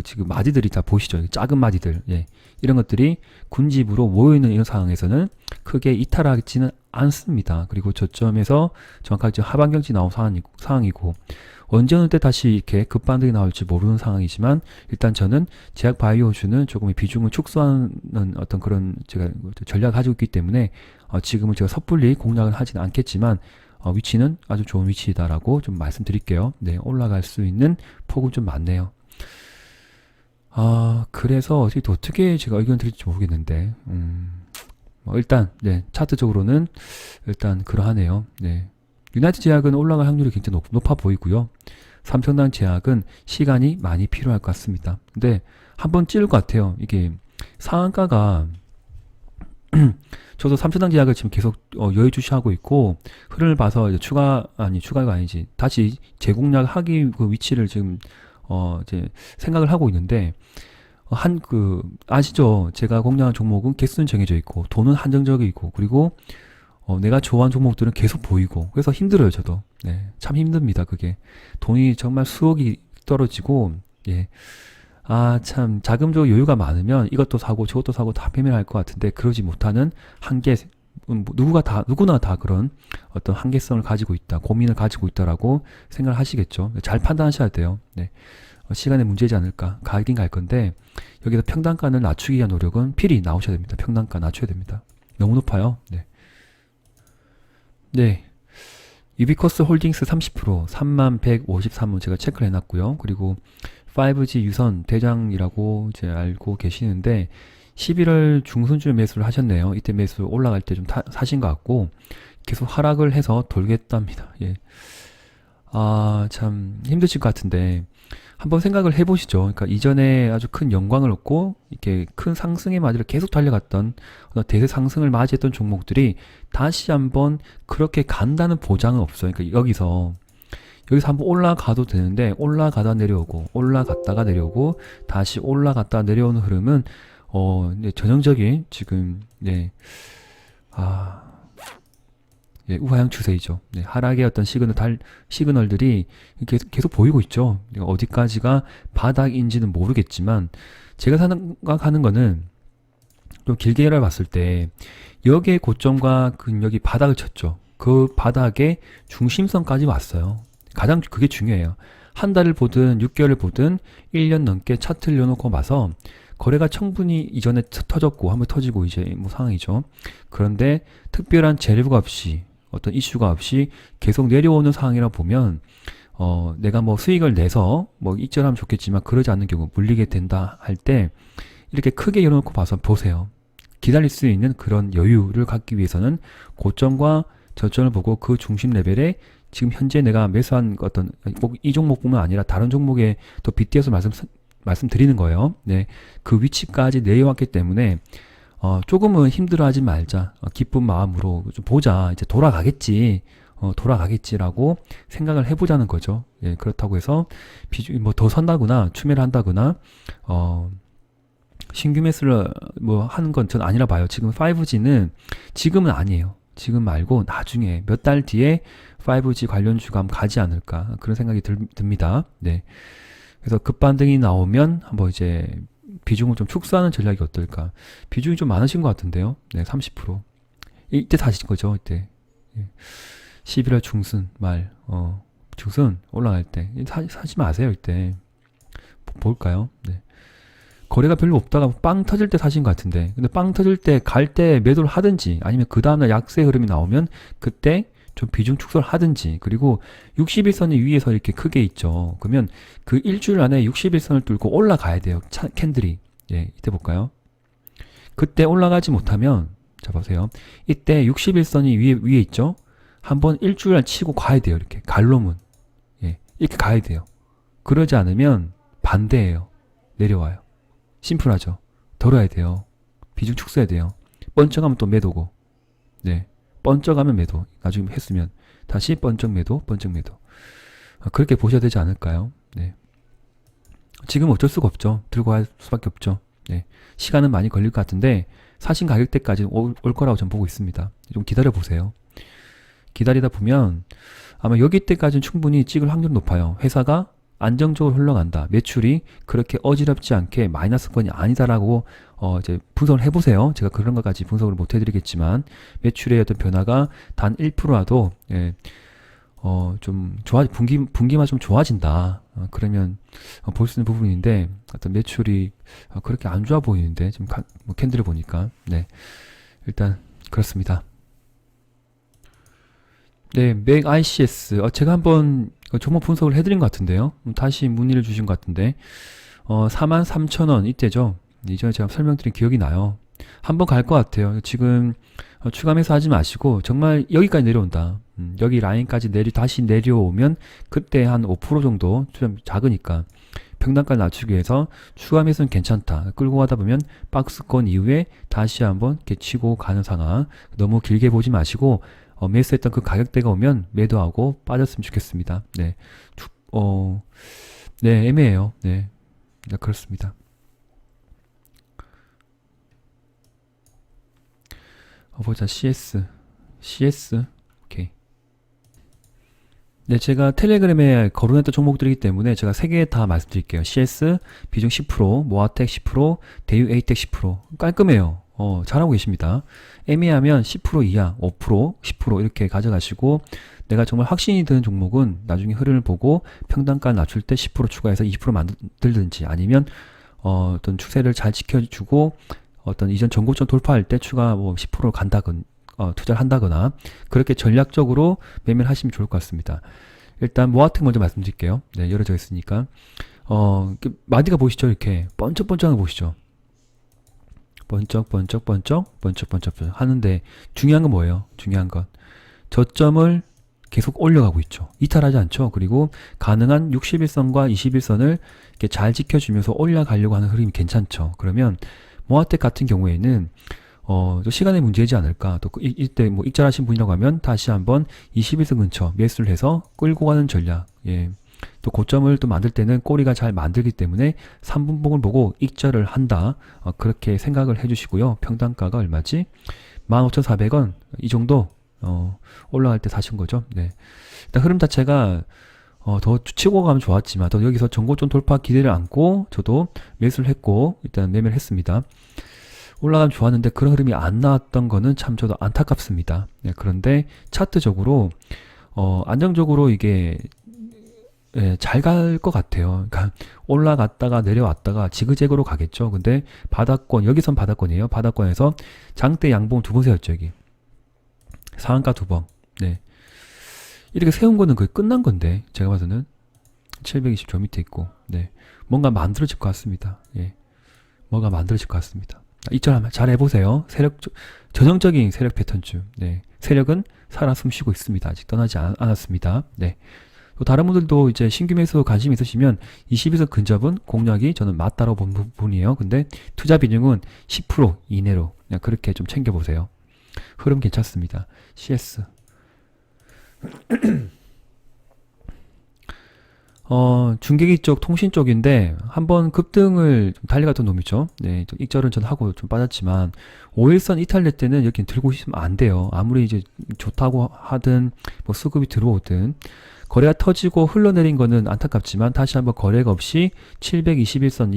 지금 마디들이 다 보시죠. 작은 마디들. 예. 이런 것들이 군집으로 모여있는 이런 상황에서는 크게 이탈하지는 않습니다. 그리고 저점에서 정확하게 하반경지 나온 상황이고 언제 어느 때 다시 이렇게 급반등이 나올지 모르는 상황이지만 일단 저는 제약 바이오주는 조금의 비중을 축소하는 어떤 그런 제가 전략을 가지고 있기 때문에 지금은 제가 섣불리 공략을 하지는 않겠지만 위치는 아주 좋은 위치다라고 좀 말씀드릴게요. 네, 올라갈 수 있는 폭은 좀 많네요. 그래서 어떻게 제가 의견 드릴지 모르겠는데 일단 네, 차트적으로는 일단 그러하네요. 네. 유나이트 제약은 올라갈 확률이 굉장히 높아 보이고요. 삼성당 제약은 시간이 많이 필요할 것 같습니다. 근데 한번 찌를 것 같아요. 이게 상한가가 저도 삼천당 제약을 지금 계속 여의주시하고 있고 흐름을 봐서 이제 추가가 아니지 다시 재공략하기 그 위치를 지금 이제 생각을 하고 있는데 아시죠? 제가 공략한 종목은 개수는 정해져 있고 돈은 한정적이고 그리고 내가 좋아하는 종목들은 계속 보이고 그래서 힘들어요 저도. 네, 참 힘듭니다 그게. 돈이 정말 수억이 떨어지고 예. 참 자금적 여유가 많으면 이것도 사고 저것도 사고 다 매매할 것 같은데 그러지 못하는 한계, 누구나 다 그런 어떤 한계성을 가지고 있다, 고민을 가지고 있다라고 생각을 하시겠죠. 잘 판단하셔야 돼요. 네. 시간의 문제지 않을까. 가긴 갈 건데 여기서 평단가를 낮추기 위한 노력은 필히 나오셔야 됩니다. 평단가 낮춰야 됩니다. 너무 높아요. 네. 네. 유비쿼스 홀딩스 30% 3153원 제가 체크를 해놨고요. 그리고 5G 유선 대장이라고 이제 알고 계시는데 11월 중순쯤에 매수를 하셨네요. 이때 매수 올라갈 때 좀 사신 것 같고 계속 하락을 해서 돌겠답니다. 예. 참 힘드실 것 같은데 한번 생각을 해보시죠. 그러니까 이전에 아주 큰 영광을 얻고 이렇게 큰 상승의 맞이를 계속 달려갔던 대세 상승을 맞이했던 종목들이 다시 한번 그렇게 간다는 보장은 없어요. 그러니까 여기서 한번 올라가도 되는데 올라가다 내려오고 올라갔다가 내려오고 다시 올라갔다 내려오는 흐름은 네, 전형적인 지금 우하향 추세이죠. 네, 하락의 어떤 시그널들이 계속 보이고 있죠. 어디까지가 바닥인지는 모르겠지만 제가 생각하는 거는 좀 길게 봤을 때 여기의 고점과 여기 바닥을 쳤죠. 그 바닥의 중심선까지 왔어요. 가장 그게 중요해요. 한 달을 보든 6개월을 보든 1년 넘게 차트를 놓고 봐서 거래가 충분히 이전에 터졌고 한번 터지고 이제 뭐 상황이죠. 그런데 특별한 재료가 없이 어떤 이슈가 없이 계속 내려오는 상황이라 보면 내가 뭐 수익을 내서 뭐 익절하면 좋겠지만 그러지 않는 경우 물리게 된다 할 때 이렇게 크게 열어놓고 봐서 보세요. 기다릴 수 있는 그런 여유를 갖기 위해서는 고점과 저점을 보고 그 중심 레벨에 지금 현재 내가 매수한 어떤 이 종목뿐만 아니라 다른 종목에 더 빗대어서 말씀드리는 거예요. 네, 그 위치까지 내려왔기 때문에 조금은 힘들어하지 말자. 기쁜 마음으로 좀 보자. 이제 돌아가겠지라고 생각을 해보자는 거죠. 예, 그렇다고 해서 뭐 더 산다거나 추매를 한다거나 신규 매수를 뭐 하는 건 전 아니라 봐요. 지금 5G는 지금은 아니에요. 지금 말고 나중에 몇 달 뒤에 5G 관련 주감 가지 않을까 그런 생각이 듭니다. 네. 그래서 급반등이 나오면 한번 이제 비중을 좀 축소하는 전략이 어떨까. 비중이 좀 많으신 것 같은데요. 네, 30%. 이때 사신 거죠, 이때. 11월 중순 말, 중순 올라갈 때. 사지 마세요, 이때. 볼까요? 네. 거래가 별로 없다가 빵 터질 때 사신 것 같은데. 근데 빵 터질 때 갈 때 매도를 하든지 아니면 그 다음날 약세 흐름이 나오면 그때 좀 비중 축소를 하든지. 그리고 61선이 위에서 이렇게 크게 있죠. 그러면 그 일주일 안에 61선을 뚫고 올라가야 돼요. 캔들이. 예, 이때 볼까요? 그때 올라가지 못하면 자 보세요. 이때 61선이 위에 있죠. 한번 일주일 안 치고 가야 돼요. 이렇게 갈로문. 예, 이렇게 가야 돼요. 그러지 않으면 반대예요. 내려와요. 심플하죠. 덜어야 돼요. 비중 축소해야 돼요. 번쩍하면 또 매도고. 네. 번쩍하면 매도. 나중에 했으면 다시 번쩍 매도. 그렇게 보셔야 되지 않을까요? 네. 지금 어쩔 수가 없죠. 들고 갈 수밖에 없죠. 네. 시간은 많이 걸릴 것 같은데 사신 가격대까지 올 거라고 전 보고 있습니다. 좀 기다려 보세요. 기다리다 보면 아마 여기 때까지는 충분히 찍을 확률이 높아요. 회사가 안정적으로 흘러간다. 매출이 그렇게 어지럽지 않게 마이너스권이 아니다라고 이제 분석을 해보세요. 제가 그런 것까지 분석을 못 해드리겠지만 매출의 어떤 변화가 단 1%라도 좀 분기만 좀 좋아진다. 그러면 볼 수 있는 부분인데 어떤 매출이 그렇게 안 좋아 보이는데 지금 뭐 캔들을 보니까 네 일단 그렇습니다. 네, 맥 ICS 제가 한번 종목 분석을 해드린 것 같은데요. 다시 문의를 주신 것 같은데 43,000원 이때죠. 이전에 제가 설명드린 기억이 나요. 한번 갈 것 같아요. 지금 추가 매수 하지 마시고 정말 여기까지 내려온다. 여기 라인까지 다시 내려오면 그때 한 5% 정도 좀 작으니까 평단가를 낮추기 위해서 추가 매수는 괜찮다. 끌고 가다 보면 박스권 이후에 다시 한번 이렇게 치고 가는 상황. 너무 길게 보지 마시고 매수했던 그 가격대가 오면 매도하고 빠졌으면 좋겠습니다. 네, 네, 애매해요. 네, 그렇습니다. 보자. CS. 오케이. 네, 제가 텔레그램에 거론했던 종목들이기 때문에 제가 3개 다 말씀드릴게요. CS, 비중 10%, 모아텍 10%, 대유 에이텍 10%. 깔끔해요. 잘하고 계십니다. 애매하면 10% 이하, 5%, 10% 이렇게 가져가시고, 내가 정말 확신이 드는 종목은 나중에 흐름을 보고 평단가 낮출 때 10% 추가해서 20% 만들든지, 아니면 어떤 추세를 잘 지켜주고 어떤 이전 전고점 돌파할 때 추가 뭐 10% 간다건 투자를 한다거나 그렇게 전략적으로 매매를 하시면 좋을 것 같습니다. 일단 모아텍 먼저 말씀드릴게요. 네, 열어져 있으니까 마디가 보이시죠? 이렇게 번쩍번쩍한 거 보시죠? 번쩍 하는데 중요한 건 뭐예요? 중요한 건 저점을 계속 올려가고 있죠. 이탈하지 않죠. 그리고 가능한 61선과 21선을 이렇게 잘 지켜주면서 올라가려고 하는 흐름이 괜찮죠. 그러면 모아텍 같은 경우에는 또 시간의 문제이지 않을까. 또 이때 뭐 익절하신 분이라고 하면 다시 한번 21선 근처 매수를 해서 끌고 가는 전략. 예. 또 고점을 또 만들 때는 꼬리가 잘 만들기 때문에 3분봉을 보고 익절을 한다. 그렇게 생각을 해주시고요. 평단가가 얼마지? 15,400원 이 정도 올라갈 때 사신 거죠. 네. 일단 흐름 자체가 더 치고 가면 좋았지만 또 여기서 전고점 돌파 기대를 안고 저도 매수를 했고 일단 매매를 했습니다. 올라가면 좋았는데 그런 흐름이 안 나왔던 거는 참 저도 안타깝습니다. 네, 그런데 차트적으로 안정적으로 이게 잘 갈 것 같아요. 그러니까 올라갔다가 내려왔다가 지그재그로 가겠죠. 근데 바닥권, 여기선 바닥권이에요. 바닥권에서 장대 양봉 2번 세웠죠. 여기 상한가 2번. 네, 이렇게 세운 거는 거의 끝난 건데 제가 봐서는 720저 밑에 있고, 네, 뭔가 만들어질 것 같습니다. 예, 뭔가 만들어질 것 같습니다. 이점 한번 잘 해보세요. 전형적인 세력 패턴주. 네, 세력은 살아 숨쉬고 있습니다. 아직 떠나지 않았습니다. 네. 또 다른 분들도 이제 신규 매수 관심 있으시면 22선 근접은 공략이 저는 맞다고 본 부분이에요. 근데 투자 비중은 10% 이내로 그냥 그렇게 좀 챙겨보세요. 흐름 괜찮습니다. CS. 중계기 쪽, 통신 쪽인데, 한번 급등을 좀 달려갔던 놈이죠. 네, 좀 익절은 전 하고 좀 빠졌지만, 5일선 이탈될 때는 여긴 들고 있으면 안 돼요. 아무리 이제 좋다고 하든, 뭐 수급이 들어오든, 거래가 터지고 흘러내린 거는 안타깝지만, 다시 한번 거래가 없이 721선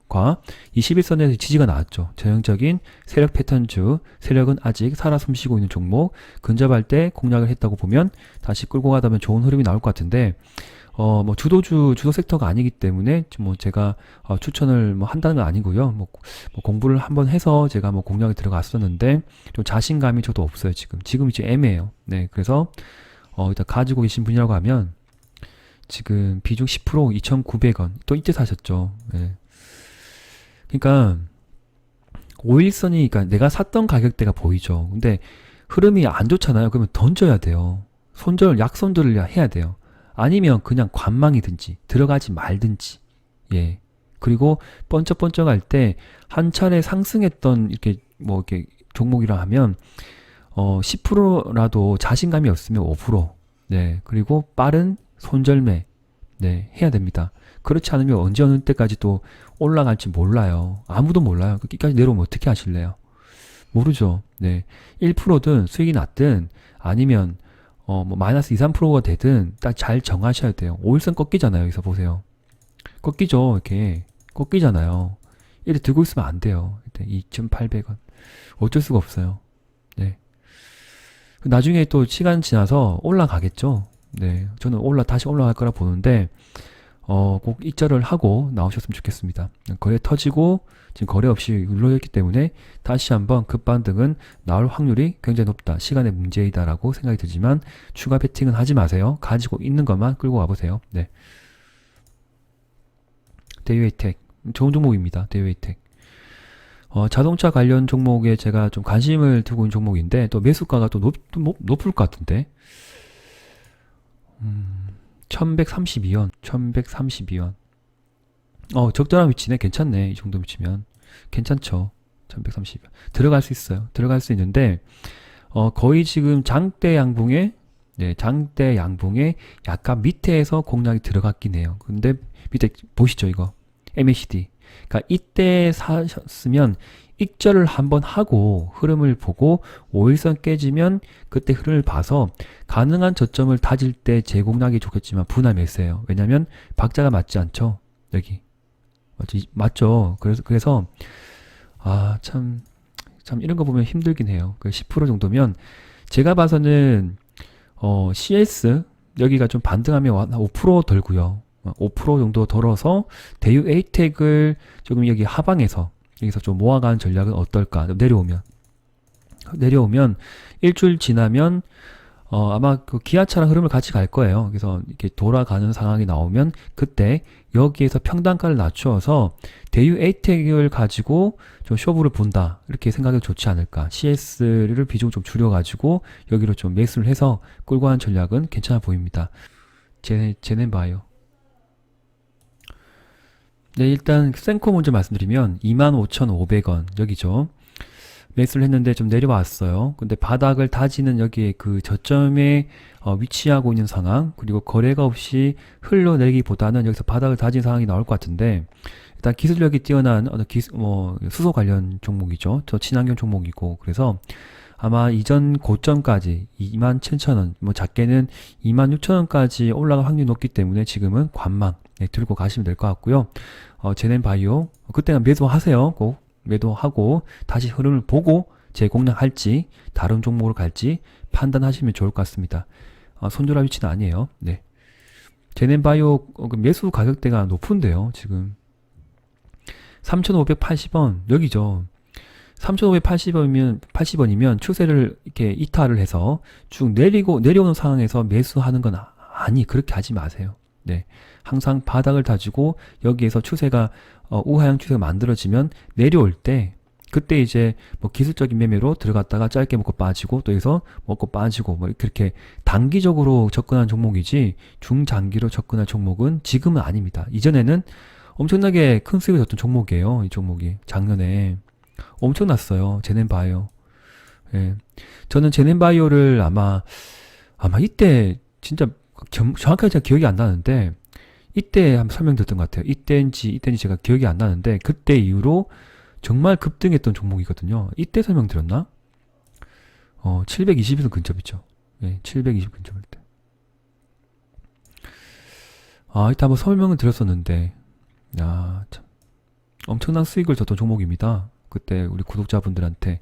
과 21선에서 지지가 나왔죠. 전형적인 세력 패턴주, 세력은 아직 살아 숨쉬고 있는 종목, 근접할 때 공략을 했다고 보면, 다시 끌고 가다 보면 좋은 흐름이 나올 것 같은데, 뭐 주도 섹터가 아니기 때문에 뭐 제가 추천을 뭐 한다는 건 아니고요. 뭐 공부를 한번 해서 제가 뭐 공략에 들어갔었는데 좀 자신감이 저도 없어요. 지금 이제 애매해요. 네, 그래서 일단 가지고 계신 분이라고 하면 지금 비중 10% 2,900원 또 이때 사셨죠. 네. 그러니까 5일선이 그러니까 내가 샀던 가격대가 보이죠. 근데 흐름이 안 좋잖아요. 그러면 던져야 돼요. 약손절을 해야 돼요. 아니면 그냥 관망이든지 들어가지 말든지. 예. 그리고 번쩍번쩍할 때 한 차례 상승했던 이렇게 뭐 이렇게 종목이라 하면 10%라도 자신감이 없으면 5%. 네. 그리고 빠른 손절매. 네, 해야 됩니다. 그렇지 않으면 언제 어느 때까지 또 올라갈지 몰라요. 아무도 몰라요. 끝까지 내려오면 어떻게 하실래요? 모르죠. 네. 1%든 수익이 났든 아니면 뭐 마이너스 2, 3%가 되든 딱 잘 정하셔야 돼요. 5일선 꺾이잖아요. 여기서 보세요. 꺾이죠. 이렇게 꺾이잖아요. 이렇게 들고 있으면 안 돼요. 2,800원. 어쩔 수가 없어요. 네. 나중에 또 시간 지나서 올라가겠죠. 네. 저는 다시 올라갈 거라 보는데 꼭 입절을 하고 나오셨으면 좋겠습니다. 거래 터지고 지금 거래 없이 눌러있기 때문에 다시 한번 급반등은 나올 확률이 굉장히 높다. 시간의 문제이다라고 생각이 들지만 추가 베팅은 하지 마세요. 가지고 있는 것만 끌고 와보세요. 네. 대유에이텍 좋은 종목입니다. 대유에이텍 자동차 관련 종목에 제가 좀 관심을 두고 있는 종목인데 또 매수가가 또 높을 것 같은데 1132원 적절한 위치네. 괜찮네. 이 정도 위치면. 괜찮죠. 1130. 들어갈 수 있어요. 들어갈 수 있는데, 거의 지금 장대 양봉에, 네, 장대 양봉에 약간 밑에서 공략이 들어갔긴 해요. 근데 밑에 보시죠, 이거. MACD. 그러니까 이때 사셨으면 익절을 한번 하고 흐름을 보고 5일선 깨지면 그때 흐름을 봐서 가능한 저점을 다질 때 재공략이 좋겠지만 분할 매수예요. 왜냐면 박자가 맞지 않죠. 여기. 맞죠. 그래서 참 이런 거 보면 힘들긴 해요. 10% 정도면 제가 봐서는 CS 여기가 좀 반등하면 5% 덜고요. 5% 정도 덜어서 대유 에이텍을 조금 여기 하방에서 여기서 좀 모아가는 전략은 어떨까? 내려오면 일주일 지나면 아마 그 기아차랑 흐름을 같이 갈 거예요. 그래서 이렇게 돌아가는 상황이 나오면 그때 여기에서 평단가를 낮추어서 대유 에이텍을 가지고 좀 쇼부를 본다. 이렇게 생각이 좋지 않을까. CS를 비중 좀 줄여가지고 여기로 좀 매수를 해서 끌고 가는 전략은 괜찮아 보입니다. 제넨바이오. 네, 일단 센코 먼저 말씀드리면 25,500원 여기죠. 매수를 했는데 좀 내려왔어요. 근데 바닥을 다지는 여기에 그 저점에 위치하고 있는 상황, 그리고 거래가 없이 흘러내리기보다는 여기서 바닥을 다진 상황이 나올 것 같은데, 일단 기술력이 뛰어난 수소 관련 종목이죠. 저 친환경 종목이고, 그래서 아마 이전 고점까지 27,000원, 뭐 작게는 26,000원까지 올라갈 확률이 높기 때문에 지금은 관망 들고 가시면 될 것 같고요. 제넨바이오 그때는 매도하세요. 꼭 매도하고 다시 흐름을 보고 재공략할지 다른 종목으로 갈지 판단하시면 좋을 것 같습니다. 손절할 위치는 아니에요. 네. 제넨바이오 매수 가격대가 높은데요. 지금 3,580원 여기죠. 3,580원이면 추세를 이렇게 이탈을 해서 쭉 내려오는 상황에서 매수하는 건 그렇게 하지 마세요. 네. 항상 바닥을 다지고 여기에서 추세가 우하향 추세가 만들어지면 내려올 때 그때 이제 뭐 기술적인 매매로 들어갔다가 짧게 먹고 빠지고 또 여기서 먹고 빠지고 뭐 이렇게 단기적으로 접근한 종목이지 중장기로 접근한 종목은 지금은 아닙니다. 이전에는 엄청나게 큰 수익을 줬던 종목이에요. 이 종목이 작년에 엄청났어요. 제넨바이오. 예. 저는 제넨바이오를 아마 이때 진짜 정확하게 제가 기억이 안 나는데 이때 한번 설명드렸던 것 같아요. 이때인지 제가 기억이 안 나는데 그때 이후로 정말 급등했던 종목이거든요. 이때 설명드렸나? 720에서 근접이죠. 예, 720 근접일 때. 이때 한번 설명을 드렸었는데 참 엄청난 수익을 줬던 종목입니다. 그때 우리 구독자분들한테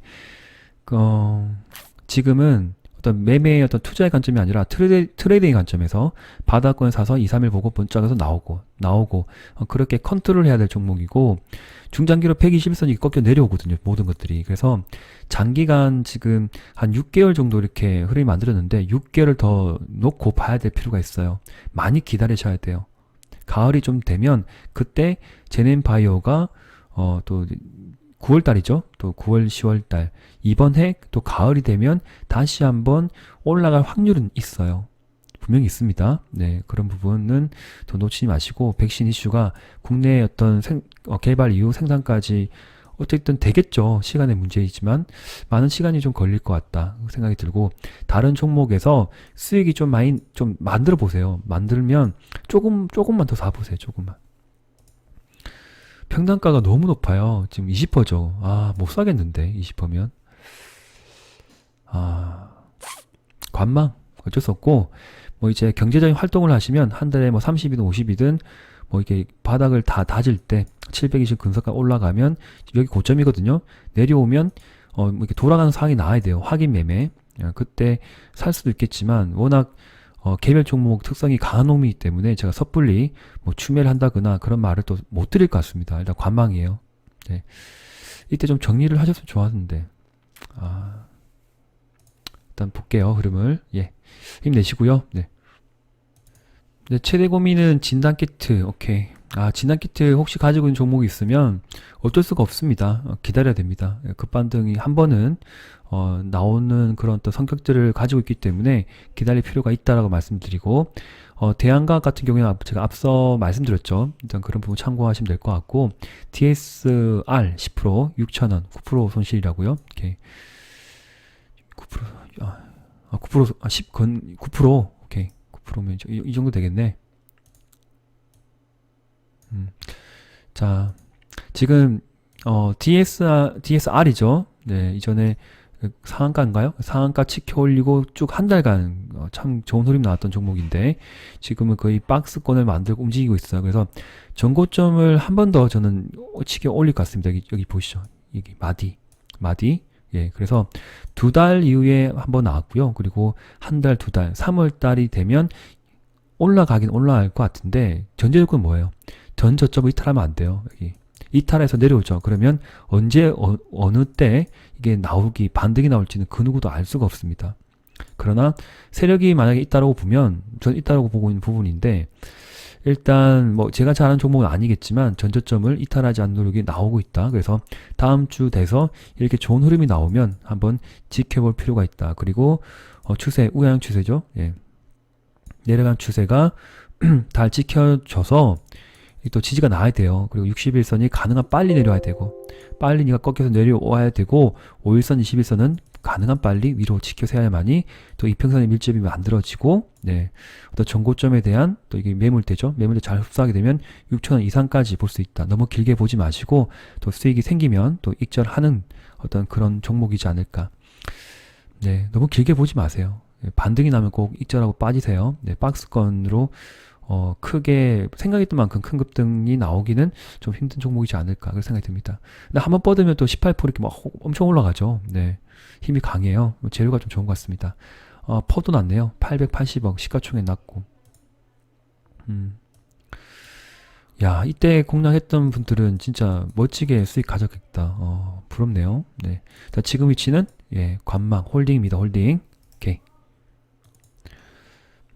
지금은 어떤 매매의 어떤 투자의 관점이 아니라 트레이딩의 관점에서 바닥권을 사서 2, 3일 보고 본짝에서 나오고 그렇게 컨트롤 해야 될 종목이고 중장기로 121선이 꺾여 내려오거든요. 모든 것들이. 그래서 장기간 지금 한 6개월 정도 이렇게 흐름이 만들었는데 6개월을 더 놓고 봐야 될 필요가 있어요. 많이 기다리셔야 돼요. 가을이 좀 되면 그때 제넨바이오가 또 9월달이죠. 또 9월, 10월달. 이번 해 또 가을이 되면 다시 한번 올라갈 확률은 있어요. 분명히 있습니다. 네, 그런 부분은 더 놓치지 마시고 백신 이슈가 국내의 어떤 개발 이후 생산까지 어쨌든 되겠죠. 시간의 문제이지만 많은 시간이 좀 걸릴 것 같다 생각이 들고 다른 종목에서 수익이 좀 많이 좀 만들어 보세요. 만들면 조금만 더 사보세요. 조금만. 평단가가 너무 높아요. 지금 20%죠. 못 사겠는데 20%면. 관망 어쩔 수 없고 뭐 이제 경제적인 활동을 하시면 한 달에 뭐 30이든 50이든 뭐 이게 바닥을 다 다질 때 720 근서가 올라가면 여기 고점이거든요. 내려오면 뭐 이렇게 돌아가는 상황이 나와야 돼요. 확인 매매. 그때 살 수도 있겠지만 워낙 개별 종목 특성이 강한 놈이기 때문에 제가 섣불리 뭐 추매를 한다거나 그런 말을 또 못 드릴 것 같습니다. 일단 관망이에요. 네. 이때 좀 정리를 하셨으면 좋았는데 일단 볼게요. 흐름을. 예. 힘내시고요. 네. 네, 최대 고민은 진단 키트. 오케이. 진단키트 혹시 가지고 있는 종목이 있으면 어쩔 수가 없습니다. 기다려야 됩니다. 급반등이 한 번은 나오는 그런 또 성격들을 가지고 있기 때문에 기다릴 필요가 있다라고 말씀드리고, 대안과학 같은 경우에는 제가 앞서 말씀드렸죠. 일단 그런 부분 참고하시면 될 것 같고, DSR 10% 6,000원 9% 손실이라고요. 이렇게 9% 9% 9% 오케이. 9%면 이 정도 되겠네. 자, 지금 DSR이죠. 네, 이전에 상한가인가요? 상한가 치켜 올리고 쭉 한 달간 참 좋은 흐름 나왔던 종목인데 지금은 거의 박스권을 만들고 움직이고 있어요. 그래서 전고점을 한 번 더 저는 치켜 올릴 것 같습니다. 여기 보시죠. 여기 마디. 예, 그래서 2달 이후에 한 번 나왔고요. 그리고 한 달, 2달, 3월 달이 되면 올라가긴 올라갈 것 같은데 전제 조건은 뭐예요? 전 저점을 이탈하면 안 돼요. 여기 이탈해서 내려오죠. 그러면 언제 어느 때 이게 나오기 반등이 나올지는 그 누구도 알 수가 없습니다. 그러나 세력이 만약에 있다라고 보면 저는 있다라고 보고 있는 부분인데 일단 뭐 제가 잘 아는 종목은 아니겠지만 전저점을 이탈하지 않는 노력이 나오고 있다. 그래서 다음 주 돼서 이렇게 좋은 흐름이 나오면 한번 지켜볼 필요가 있다. 그리고 추세 우하향 추세죠. 예. 내려간 추세가 잘 지켜져서 또 지지가 나야 돼요. 그리고 61선이 가능한 빨리 내려와야 되고 빨리 니가 꺾여서 내려와야 되고 5일선, 21선은 가능한 빨리 위로 지켜서야만이 또 이평선의 밀집이 만들어지고 네. 어떤 전고점에 대한 또 이게 매물대죠. 매물대 잘 흡수하게 되면 6,000원 이상까지 볼 수 있다. 너무 길게 보지 마시고 또 수익이 생기면 또 익절하는 어떤 그런 종목이지 않을까. 네. 너무 길게 보지 마세요. 반등이 나면 꼭 익절하고 빠지세요. 네. 박스권으로 크게 생각했던 만큼 큰 급등이 나오기는 좀 힘든 종목이지 않을까 그런 생각이 듭니다. 근데 한번 뻗으면 또 18% 이렇게 막 엄청 올라가죠. 네, 힘이 강해요. 재료가 좀 좋은 것 같습니다. 퍼도 났네요. 880억 시가총액 났고. 야, 이때 공략했던 분들은 진짜 멋지게 수익 가졌겠다. 부럽네요. 네, 자, 지금 위치는 예, 관망 홀딩입니다. 홀딩. 오케이.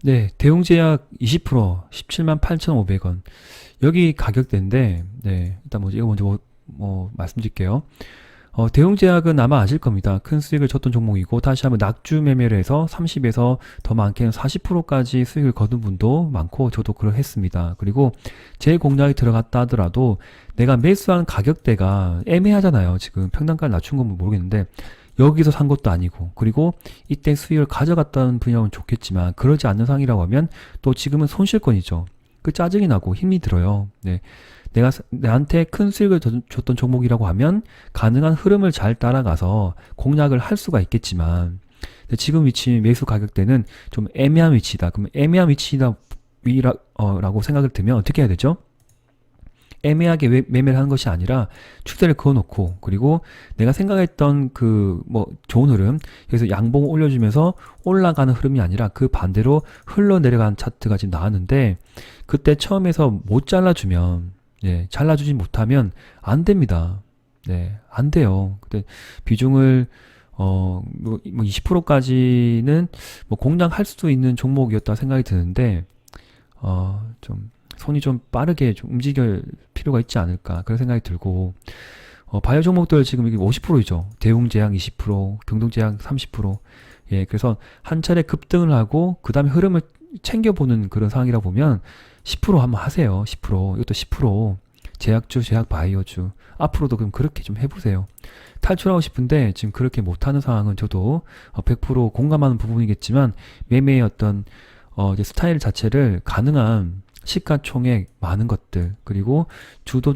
네, 대웅제약 20% 178,500원. 여기 가격대인데, 네, 일단 이거 먼저 말씀드릴게요. 대웅제약은 아마 아실 겁니다. 큰 수익을 줬던 종목이고, 다시 한번 낙주 매매를 해서 30에서 더 많게는 40%까지 수익을 거둔 분도 많고, 저도 그러했습니다. 그리고 제 공략이 들어갔다 하더라도 내가 매수한 가격대가 애매하잖아요. 지금 평단가를 낮춘 건 모르겠는데, 여기서 산 것도 아니고 그리고 이때 수익을 가져갔다는 분야면 좋겠지만 그러지 않는 상황이라고 하면 또 지금은 손실권이죠. 그 짜증이 나고 힘이 들어요. 네. 내가 나한테 큰 수익을 줬던 종목이라고 하면 가능한 흐름을 잘 따라가서 공략을 할 수가 있겠지만 지금 위치 매수 가격대는 좀 애매한 위치다. 그럼 애매한 위치다 라고 생각을 들면 어떻게 해야 되죠? 애매하게 매매를 하는 것이 아니라 추세를 그어놓고 그리고 내가 생각했던 그 좋은 흐름 여기서 양봉 올려주면서 올라가는 흐름이 아니라 그 반대로 흘러내려가는 차트가 지금 나왔는데 그때 처음에서 못 잘라주면 잘라주지 못하면 안 됩니다. 네, 안 돼요. 근데 비중을 20%까지는 공략할 수도 있는 종목이었다 생각이 드는데 좀 손이 좀 빠르게 좀 움직일 필요가 있지 않을까 그런 생각이 들고 바이오 종목들 지금 이게 50%이죠. 대웅제약 20%, 병동제약 30%. 예, 그래서 한 차례 급등을 하고 그 다음에 흐름을 챙겨보는 그런 상황이라 보면 10% 한번 하세요. 10%. 이것도 10%. 제약주, 제약 바이오주. 앞으로도 그럼 그렇게 좀 해보세요. 탈출하고 싶은데 지금 그렇게 못하는 상황은 저도 100% 공감하는 부분이겠지만 매매의 어떤 이제 스타일 자체를 가능한 시가총액 많은 것들 그리고 주도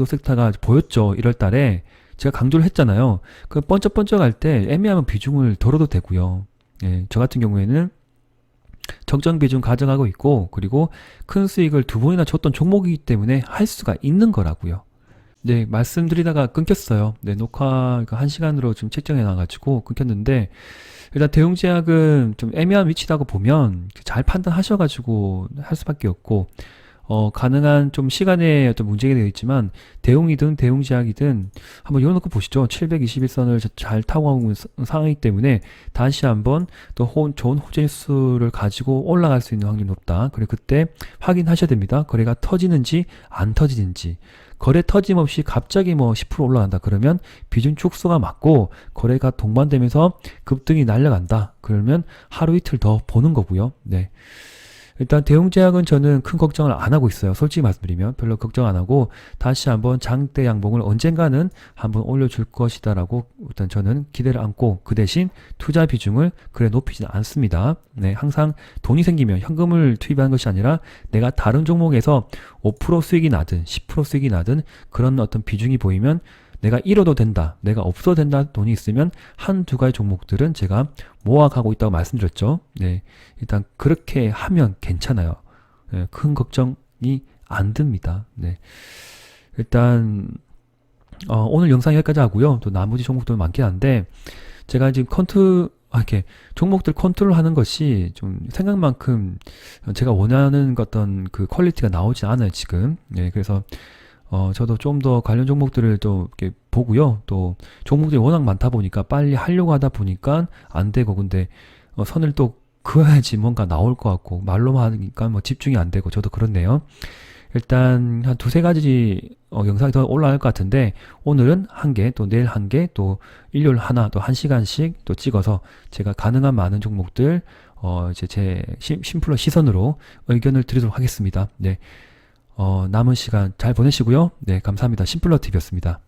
섹터가 보였죠. 1월 달에 제가 강조를 했잖아요. 그 번쩍번쩍 할 때 애매하면 비중을 덜어도 되고요. 예, 저 같은 경우에는 적정 비중 가져가고 있고 그리고 큰 수익을 2번이나 줬던 종목이기 때문에 할 수가 있는 거라고요. 네, 말씀드리다가 끊겼어요. 네, 녹화 1시간으로 좀 책정해 놔가지고 끊겼는데 일단 대웅제약은 좀 애매한 위치라고 보면 잘 판단하셔가지고 할 수밖에 없고 가능한 좀 시간의 어떤 문제가 되어 있지만, 대웅이든 대웅제약이든 한번 열어놓고 보시죠. 721선을 잘 타고 가고 있는 상황이기 때문에 다시 한번 또 좋은 호재수를 가지고 올라갈 수 있는 확률이 높다. 그리고 그때 확인하셔야 됩니다. 거래가 터지는지 안 터지는지. 거래 터짐없이 갑자기 뭐 10% 올라간다 그러면 비중 축소가 맞고, 거래가 동반되면서 급등이 날아간다 그러면 하루 이틀 더 보는 거고요. 네. 일단 대웅제약은 저는 큰 걱정을 안 하고 있어요. 솔직히 말씀드리면 별로 걱정 안 하고, 다시 한번 장대 양봉을 언젠가는 한번 올려줄 것이다라고 일단 저는 기대를 안고, 그 대신 투자 비중을 그래 높이진 않습니다. 네, 항상 돈이 생기면 현금을 투입하는 것이 아니라 내가 다른 종목에서 5% 수익이 나든 10% 수익이 나든 그런 어떤 비중이 보이면 내가 잃어도 된다, 내가 없어도 된다, 돈이 있으면 한두 가지 종목들은 제가 모아가고 있다고 말씀드렸죠. 네, 일단 그렇게 하면 괜찮아요. 네, 큰 걱정이 안 듭니다. 네, 일단 오늘 영상 여기까지 하고요. 또 나머지 종목도 많긴 한데, 제가 지금 이렇게 종목들 컨트롤하는 것이 좀 생각만큼 제가 원하는 어떤 그 퀄리티가 나오지 않아요, 지금. 네, 그래서 저도 좀 더 관련 종목들을 또 이렇게 보고요. 또 종목들이 워낙 많다 보니까 빨리 하려고 하다 보니까 안 되고, 근데 선을 또 그어야지 뭔가 나올 것 같고, 말로만 하니까 뭐 집중이 안 되고, 저도 그렇네요. 일단 한 두세 가지 영상이 더 올라갈 것 같은데, 오늘은 한 개, 또 내일 한 개, 또 일요일 하나, 또 한 시간씩 또 찍어서 제가 가능한 많은 종목들 이제 제 심플러 시선으로 의견을 드리도록 하겠습니다. 네. 남은 시간 잘 보내시고요. 네, 감사합니다. 심플러 TV였습니다.